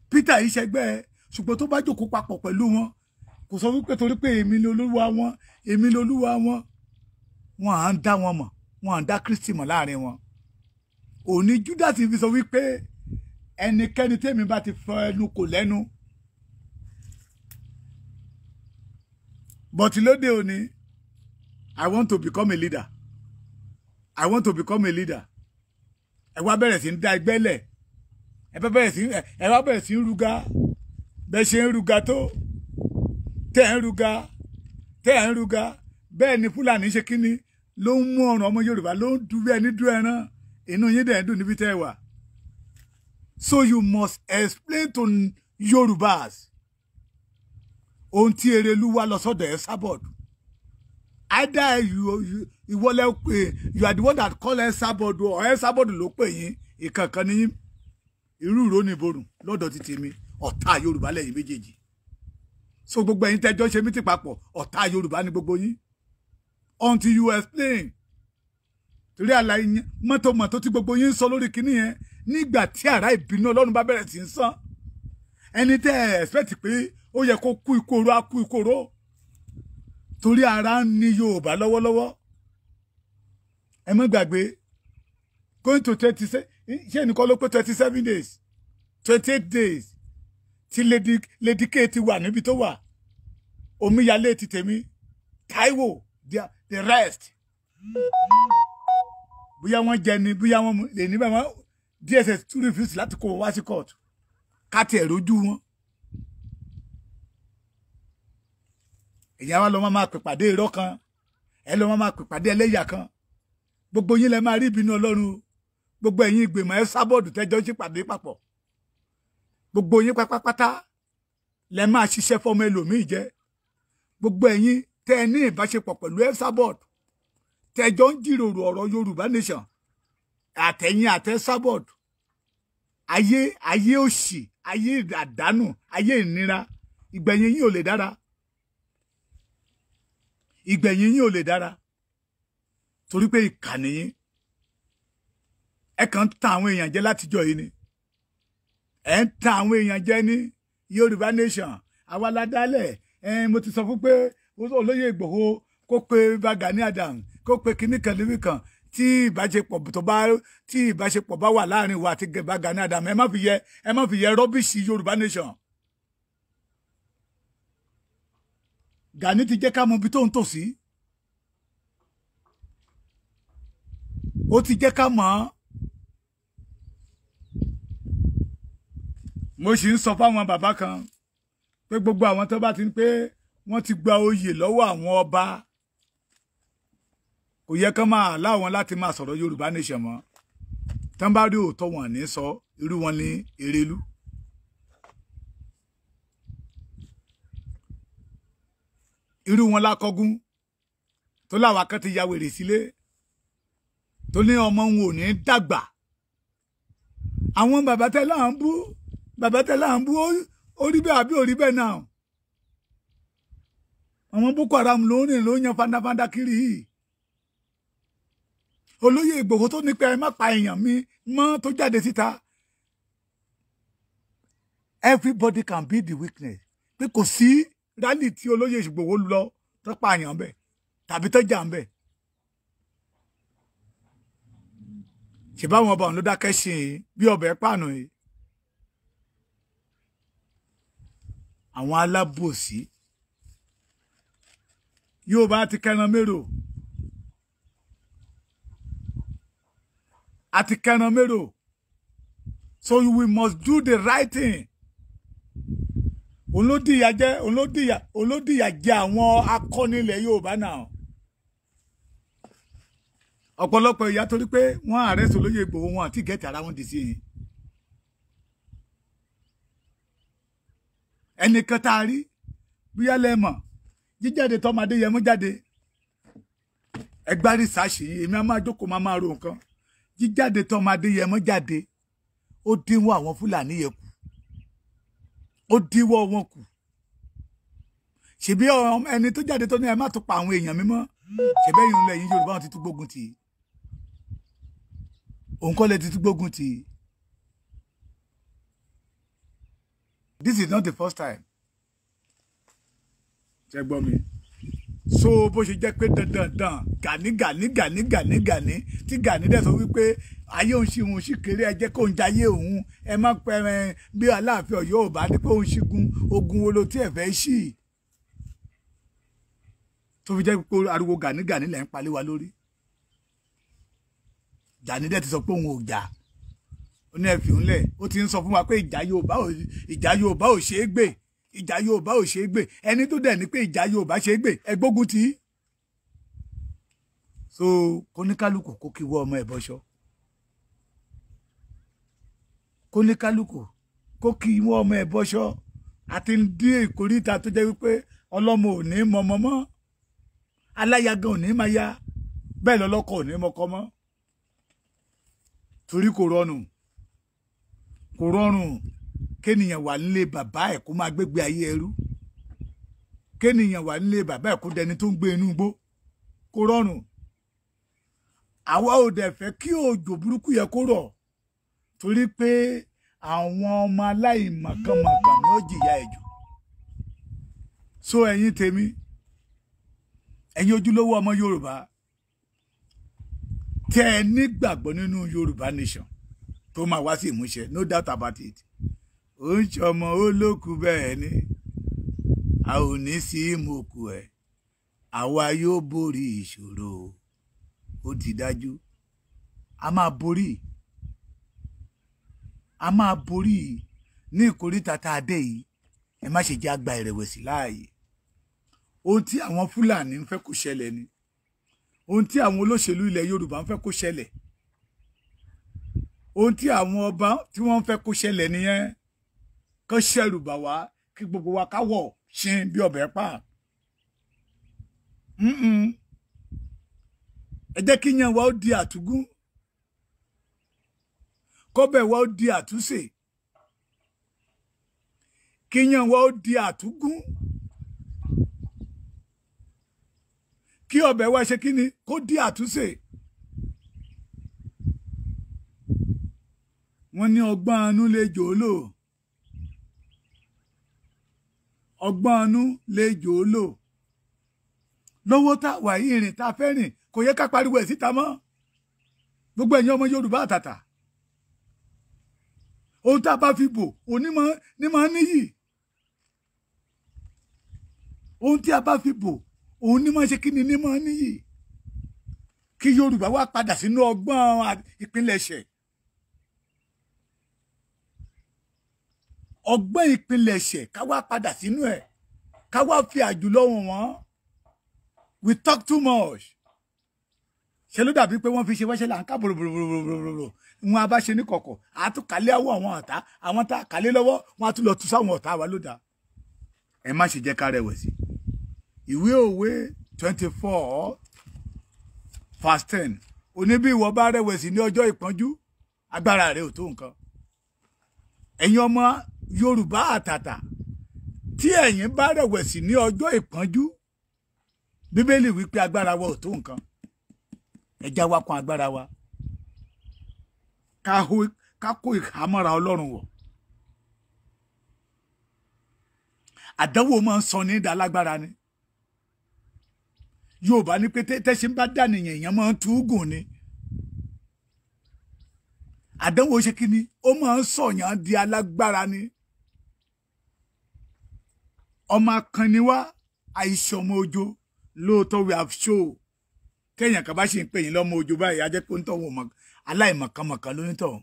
Speaker 4: Peter ìṣẹ́gbẹ́ ṣùgbọ́n tó bá jókòó papọ̀ pẹ̀lú wọn kò sọ wípé torí pé èmi ni olúwa wọn wọn à ń dá wọn mọ̀ wọn à ń dá Kristi mọ̀ láàrin wọn. Òní Judas fi sọ wípé ẹnikẹ́ni tèmi bá ti fọ ẹnu kò lẹ́nu. But lóde òní I want to become a leader. I want to become a leader. Ẹ wá bẹ̀rẹ̀ sí ń dá ẹgbẹ́ lẹ̀. Ẹ wá bẹ̀rẹ̀ sí ń ruga. Bẹ́ẹ̀ ṣe ń ruga tó. Tẹ́ ń ruga. Bẹ́ẹ̀ ni Fúlàní ṣe kíni ló ń mú ọ̀ràn ọmọ Yorùbá ló ń du bí ẹni dú ẹran. Inú yín dẹ̀ ń dùn níbi tẹ́ ẹ wà. So you must explain to Yorùbás ohun tí Erelu wá lọ sọ́dọ̀ ẹ Esabod. Either you are the one that call Esabod or Esabod ló pè yín ìkankan ní irú ìró ní ìborùn lọ́dọ̀ ti tèmi ọ̀tá Yorùbá lẹ́yìn méjèèjì. So gbogbo ẹ̀yin tẹ́jọ́ ṣe mítì papọ̀ ọ̀tá Yorùbá ní gbogbo yín. Until you explain. Torí àlàyé mọ́tò tí gbogbo yín sọ lórí kinní yẹn nígbà tí àrá ìbínú Ọlọ́run bá bẹ̀rẹ̀ sí ń sán. Ẹni tẹ́ ẹ expect pé ó yẹ kó kú ìkorò á kú ìkorò. Torí ara ń ní Yorùbá lọ́wọ́lọ́wọ́. Ẹ má gbàgbé going to 27 ṣé ẹnìkan ló pé 27 days 28 days tí Lady K ti wà níbi tó wà. Omíyalé ti tèmi Táíwò the rest. Bóyá wọ́n jẹ ni bóyá wọ́n lè ní bẹ́ẹ̀ DSS tún refuse láti kó wá sí court ká tiẹ̀ rojú wọn. Èyàn wa lọ máa pè pàdé irọ́ kan ẹ lọ máa pè pàdé ẹlẹ́yà kan gbogbo yín lẹ máa rí ìbínú Ọlọ́run gbogbo ẹ̀yin ìgbìmọ̀ Esabod tẹ́jọ́ sí pàdé papọ̀ gbogbo yín pátápátá lẹ máa ṣiṣẹ́ fọmọ ẹlòmíì jẹ gbogbo ẹ̀yin tẹ́ ẹ ní ìbáṣepọ̀ pẹ̀lú Esabod tẹ́jọ́ ń jíròrò ọ̀rọ̀ Yorùbá nation àtẹ̀yìn àti Esabod ayé òṣì ayé àdánù ayé ìnira ìgbẹ̀yìn yín ò lè dára. Ìgbẹ̀yìn yín ò lè dára torí pé ìkànnì yín ẹ kàn ń tan àwọn èèyàn jẹ látijọ́ yìí ni ẹ ń tan àwọn èèyàn jẹ ní Yorùbá nation àwa la dálẹ̀ mo ti sọ fún pé olóyè Ìgbòho kó pe Gani Adams kó pe kinní kan níbì kan tí ìbáṣepọ̀ bá wà láàrin wa àti Gani Adams ẹ má fi yẹ rọ́bìṣì Yorùbá nation. Gani ti jẹ́ ká mọ ibi tó ń tò sí. Ó ti jẹ́ ká mọ̀. Mo sì ń sọ fáwọn bàbá kan pé gbogbo àwọn tó bá ti ń pé wọ́n ti gba oyè lọ́wọ́ àwọn ọba kò yẹ kán máa láwọn láti máa sọ̀rọ̀ Yorùbá nation mọ́. Tán bá rí òótọ́ wọn ní sọ irú wọn ní Erelu. Irú wọn lákọgún tó láwa kan ti ya wèrè sílé tó ní ọmọ wọn ò ní dàgbà àwọn bàbá tẹ́lá ń bú orí bẹ́ẹ̀ àbí orí bẹ́ẹ̀ náà àwọn Boko Haram ló ń rìn ló ń yan fandafanda kiri yìí olóyè Ìgbòho tó ní pé ẹ má pa èèyàn mi mọ́ tó jáde síta everybody can be the witness pé kò sí rálì tí olóyè Ìgbòho lọ tó pààyàn bẹ tàbí tó jà ń bẹ ṣe báwọn ọba òun ló dákẹ́ ṣe bí ọbẹ̀ pàànù yìí àwọn alábòsí yóò bá ti kẹran mérò àti kẹran mérò so we must do the right thing. Olódìyà jẹ́ àwọn akọni ilẹ̀ Yorùbá náà ọ̀pọ̀lọpọ̀ ìyá torí pé wọ́n àrẹ́sì olóyè Ìgbòho wọn àti gẹ̀ẹ́tì ara wọn dì sí yìí ẹnìkan tá a rí bóyá lẹ́mọ̀ jíjáde tọ́mọ Adéyẹmọ jáde ẹgbárí sáàṣì yìí èmi á máa jókòó máa ro nǹkan jíjáde tọ́mọ Adéyẹmọ jáde ó dínwó àwọn Fúlàní yẹn kù ó díwọ́ wọn kù ṣebí ẹni tó jáde tó ní ẹ má tó pa àwọn èèyàn mímọ́ ṣebẹ́yìn ńlẹ̀ yìí Yorùbá wọn ti tún gbógun tì òun kọ́ lẹ ti tún gbógun tì this is not the first time ṣe gbọ́ mi so bó ṣe jẹ́ pé dandan Gani tí Gani dẹ̀ sọ wípé ayé òun ṣì òun ṣì kéré ẹ jẹ́ kó ń jayé òun ẹ má pẹ́ bí Aláàfin Ọ̀yọ́ ò bá ní pé òun ṣígun ogun wo ló tí ẹ fẹ́ ṣì tó fi jẹ́ pé ariwo Gani lẹ́ ń palẹ̀ wa lórí Gani dẹ̀ ti sọ pé òun ò jà ó ní ẹ̀fì ńlẹ̀ ó ti ń sọ fún wa pé ìjà Yorùbá ò ṣeé gbè ìjà Yorùbá ò ṣeé gbè ẹni tó dẹ̀ ní pé ìjà Yorùbá ṣeé gbè ẹ gbógun tì í so kóníkálùkù kó kí wọ́ ọmọ ẹ̀ bọ́ṣọ́ kóníkálùkù kó kí wọ́ ọmọ ẹ̀ bọ́ṣọ́ àti ń dín ìkórìíta tó jẹ́ wípé ọlọ́mọ ò ní mọmọ mọ́ aláyagan ò ní máa ya bẹ́ẹ̀ lọ́lọ́kọ ò ní mọkọ mọ́ torí kò rọrùn kéèyàn wà nílé bàbá ẹ̀ kó máa gbégbé ayé ẹrú kéèyàn wà nílé bàbá ẹ̀ kó dẹni tó ń gbé inú igbó kò rọrùn àwa ò dẹ̀ fẹ́ kí òjò burúkú yẹ kó rọ̀ torí pé àwọn ọmọ aláìmọ̀kànmọ̀kàn ni ó jìyà ẹ̀jù so ẹ̀yin tèmi ẹ̀yin ojúlówó ọmọ Yorùbá tẹ́ ẹ nígbàgbọ́ nínú Yorùbá nation tó máa wá sí ìmúṣẹ no doubt about it ó ń ṣọmọ olókù bẹ́ẹ̀ ni a ò ní sí ìmọ̀kù ẹ̀ àwa yóò borí ìṣòro ó ti dájú a máa borí ní ìkórìtà tá a dé yìí ẹ má ṣe jẹ́ àgbà ìrẹ̀wẹ̀sì láàyè ohun tí àwọn Fúlàní ń fẹ́ kó ṣẹlẹ̀ ni ohun tí àwọn olóṣèlú ilẹ̀ Yorùbá ń fẹ́ kó ṣẹlẹ̀ ohun tí àwọn ọba tí wọ́n ń fẹ́ kó ṣẹlẹ̀ nìyẹn kó ṣẹ̀rù bà wá kí gbogbo wa káwọ̀ ṣin bí ọbẹ̀ pa ẹ jẹ́ kí yan wa ó di àtúgún kọ́bẹ̀ wa ó di àtúnṣe kí yan wa ó di àtúgún kí ọbẹ̀ wa ṣe kí ni kó di àtúnṣe wọ́n ní ọgbọ́n anú lè jò lò ọgbọ́n anú lè jò lò lọ́wọ́ tá wà yìí rìn tá fẹ́ rìn kò yẹ ká pariwo ẹ̀ síta mọ́ gbogbo ẹ̀yin ọmọ Yorùbá àtàtà ohun tá a bá fi bò òní ní máa níyì ohun tí a bá fi bò òun ní máa ṣe kí ni ní máa níyì kí Yorùbá wá padà sínú ọgbọ́n ìpilẹ̀ṣẹ̀ ọgbọ́n ìpilẹ̀ṣẹ̀ ká wá padà sínú ẹ̀ ká wá fi àjùlọ wọn we talk too much ṣe ló dàbí pé wọ́n fi ṣe wẹ́ṣẹ́ là ń ká bòròbòròbòròbòrò wọn a bá ṣe ní kọ̀kọ̀ àtúkálẹ̀ àwọ̀ àwọn ọ̀tá àwọn tá a kálẹ̀ lọ́wọ́ wọn a tún lọ tú sáwọn ọ̀tá wa ló dá ẹ má ṣe jẹ́ ká rẹ̀wẹ̀sì ìwé òwe 24:10 òní bí ìwọ bá rẹ̀wẹ̀sì ní ọjọ́ ìpọ́njú agbára rẹ ò tó nǹkan ẹ̀yin ọmọ Yorùbá àtàtà tí ẹ̀yin bá rẹ̀wẹ̀sì ní ọjọ́ ìpọ́njú Bíbélì wípé agbára wa ò tó nǹkan ẹja wa kan agbára wa ká kó ìhámọ́ra Ọlọ́run wọ̀ àdánwò máa ń sọ ní ìdálágbára ni Yorùbá ní pé tẹ́sí ń bá dànìyàn èèyàn máa ń túgùn ni àdánwò ṣe kí ni ó máa ń sọ̀yàn di alágbára ni ọmọ akànnì wa àìsàn ọmọ ojo lóòótọ́ we have show kéèyàn kan bá ṣe ń pè yín lọ́mọ ojo báyìí á jẹ́ pé ń tọ̀wọ̀ aláìmọ̀kànmọ̀kàn ló ń tọ̀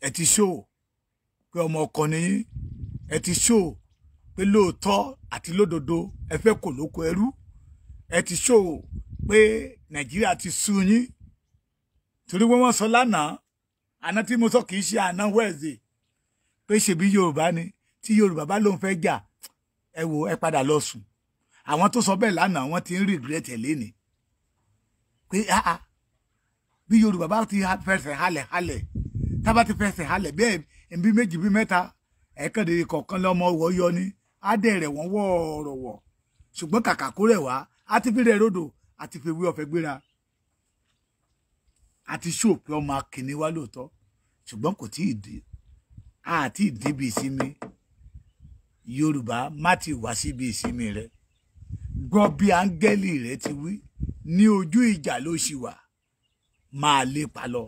Speaker 4: ẹ ti show pé ọmọ ọkọ ni yín ẹ ti show pé lóòótọ́ àti lódodo ẹ fẹ́ kò lóko ẹrú ẹ ti show pé Nàìjíríà ti sú yín torí wọ́n sọ lánàá àná tí mo sọ kì í ṣe àná Wednesday pé ṣebí Yorùbá ni tí Yorùbá bá lóun fẹ́ jà ẹ wò ẹ padà lọ sùn àwọn tó sọ bẹ́ẹ̀ lánàá wọ́n ti ń regret ẹ̀ léni pé bí Yorùbá bá ti fẹsẹ̀ halẹ̀ tá bá ti fẹsẹ̀ halẹ̀ bẹ́ẹ̀ ẹ̀bí méjì bí mẹ́ta ẹ̀ẹ́kàndé kọ̀ọ̀kan lọ́mọ wọ́ yọ ni á dẹ̀ rẹ̀ wọ́n wọ́ọ̀rọ̀wọ̀ ṣùgbọ́n kàkà kó rẹ̀ wá á ti fi rẹ̀ rodò àti fi wí ọ̀fẹ́ gbéra àti ṣòpé ọmọ akínní wá lóòótọ́ ṣùgbọ́n kò tí ì dé àti ìdíbi ìsinmi Yorùbá má ti wá síbi ìsinmi rẹ gbọ́ bí áńgẹ́lì rẹ ti wí ní ojú ìjà ló ṣì wà máa lépa lọ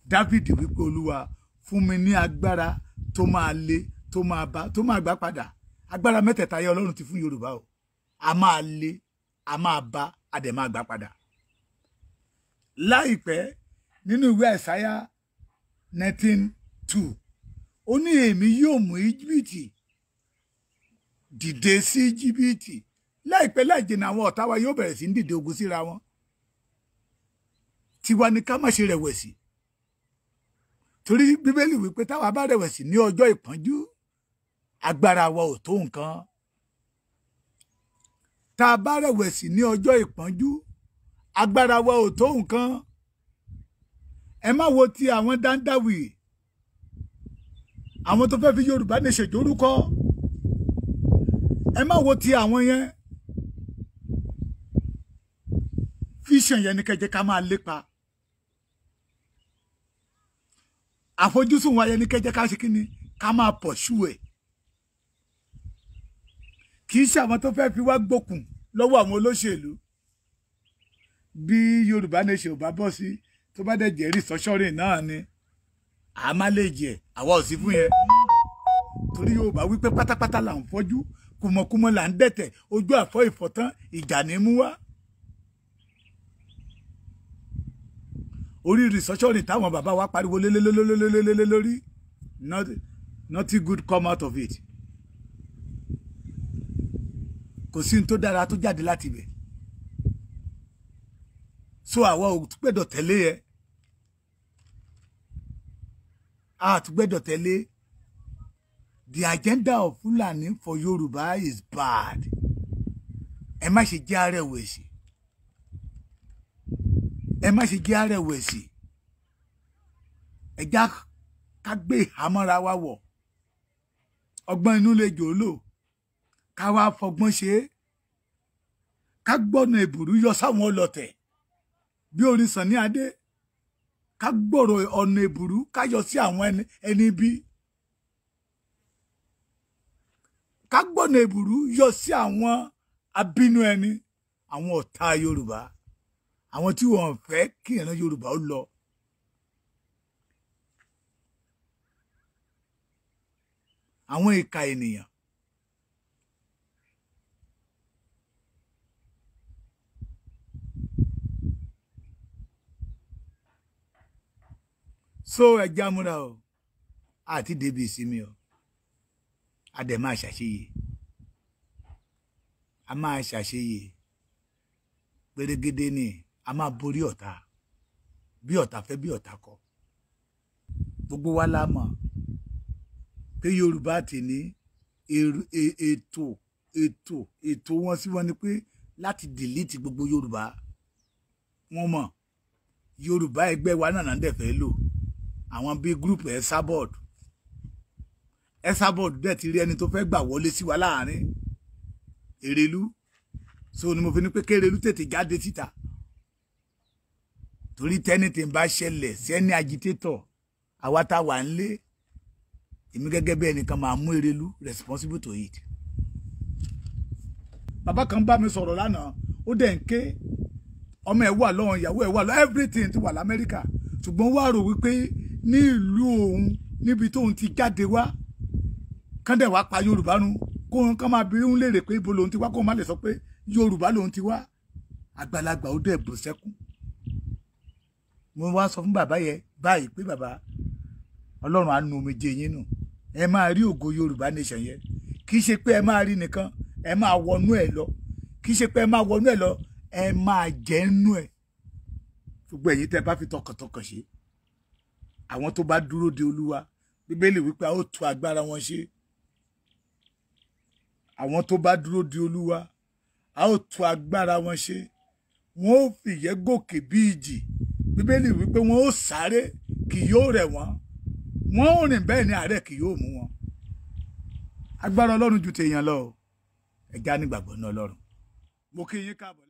Speaker 4: Dáfídì wípé Olúwa fún mi ní agbára tó máa lé tó máa gbà padà agbára mẹ́tẹ̀ẹ̀ta yẹ Ọlọ́run ti fún Yorùbá o a máa lé a máa bá a dẹ̀ máa gbà padà láìpẹ́ nínú ìwé Àìsáyà 19:2 ó ní èmi yóò mú Íjíbítì dìde sí Íjíbítì láìpẹ́ láìjìnà àwọn ọ̀tá wa yóò bẹ̀rẹ̀ sí ní dìde ogun síra wọn tiwa ni ká má ṣe rẹ̀wẹ̀sì torí Bíbélì wípé táwa bá rẹ̀wẹ̀sì ní ọjọ́ ìpọ́njú agbára wa ò tó nǹkan tá a bá rẹ̀wẹ̀sì ní ọjọ́ ìpọ́njú agbára wa ò tó nǹkan ẹ má wo ti àwọn Dáńdáwì àwọn tó fẹ́ fi Yorùbá ní ṣèjórúkọ ẹ má wo ti àwọn yẹn fíṣàn yẹn ní kẹjẹ ká máa lépa àfojúsùn wa yẹn ní kẹjẹ ká ṣe kí ni ká máa pọ̀ ṣú ẹ̀ kì í ṣe àwọn tó fẹ́ fi wá gbókùn lọ́wọ́ àwọn olóṣèlú bí Yorùbá nation ò bá bọ́ sí tó bá dẹ̀ jẹ́rìí sọ́ṣọ́rìn náà ni a má lè jẹ àwa ò sí fún yẹn torí Yorùbá wípé pátápátá là ń fọ́jú kùmọ̀kùmọ̀ là ń dẹ̀tẹ̀ ojú àfọ́ ìfọ̀tán ìjà ní mú wá orí researching táwọn bàbá wa pariwo lélélélélélélélé lórí nothing good come out of it kò sí ní tó dára tó jáde láti ibẹ̀ so àwa ò gbẹ́dọ̀ tẹ̀lé ẹ a tún gbẹ́dọ̀ tẹ̀lé the agenda of Fulani for Yorùbá is bad ẹ má ṣe jẹ́ arẹ̀wẹ̀sì ẹ má ṣe jẹ́ arẹ̀wẹ̀sì ẹ já ká gbé ìhámọ́ra wa wọ̀ ọgbọ́n inú lè jò lò ká wá fọgbọ́n ṣe é ká gbọ́nà ìbùrú yọ sáwọn ọlọ́tẹ̀ bí orin Sànní Adé ká gbọ́rọ̀ ọ̀nà ìbùrú ká yọ sí àwọn ẹni bí ká gbọ́nà ìbùrú yọ sí àwọn abínú ẹni àwọn ọ̀tá Yorùbá àwọn tí wọ́n fẹ́ kí ìran Yorùbá ó lọ àwọn ìka ènìyàn so ẹja múra o àti débi ìsinmi o a dẹ̀ máa ṣàṣeyè a máa ṣàṣeyè pérégedé ni a máa borí ọ̀tá bí ọ̀tá fẹ́ bí ọ̀tá kọ̀ gbogbo wa la mọ̀ pé Yorùbá ti ní ètò wọn sí wọn ni pé láti delete gbogbo Yorùbá wọn mọ̀ Yorùbá ẹgbẹ́ wa náà dẹ̀ fẹ́ lò àwọn bíi group Esabod dẹ̀ ti rí ẹni tó fẹ́ gbà wọlé sí wa láàrin Erelu so ni mo fi ní pé kérelú tètè jáde síta torí tẹ́ni tí ń bá ṣẹlẹ̀ sẹ́ni agitator àwa tá wà ń lé èmi gẹ́gẹ́ bí ẹnìkan máa mú Erelu responsible to it. bàbá kan bá mi sọ̀rọ̀ lánàá ó dẹ̀ ń ké ọmọ ẹ̀ wà lọ́wọ́ ìyàwó ẹ̀ wà lọ́wọ́ everything ti wà l'Amẹ́ríkà ṣùgbọ́n wá rò wípé ní ìlú òun níbi tóun ti jáde wá kán dẹ̀ wá pa Yorùbá nu kó kán máa bí ń léèrè pé ibo lòun ti wá kó má lè sọ pé Yorùbá lòun ti wá àgbàlagbà ó dẹ̀ bù sẹ́kún. mo wá sọ fún bàbá yẹn báyìí pé bàbá Ọlọ́run á nu omijé yín nù ẹ máa rí ògo Yorùbá nation yẹn kì í ṣe pé ẹ máa rí nìkan ẹ máa wọnú ẹ lọ kì í ṣe pé ẹ máa wọnú ẹ lọ ẹ máa jẹ nú ẹ gbogbo ẹ̀yin tẹ́ bá fi tọkàntọkàn ṣe àwọn tó bá dúró de Olúwa Bíbélì wípé a ó tú agbára wọn ṣe àwọn tó bá dúró de Olúwa a ó tú agbára wọn ṣe wọn ó fìyẹ́ gòkè bí ìjì Bíbélì wípé wọn ó sáré kì yóò rẹ̀ wọ́n wọn ò rìn bẹ́ẹ̀ ni àárẹ̀ kì yóò mú wọn agbára Ọlọ́run ju tèèyàn lọ ẹ̀já nígbàgbọ́ ní Ọlọ́run mo kí yín káàbọ̀.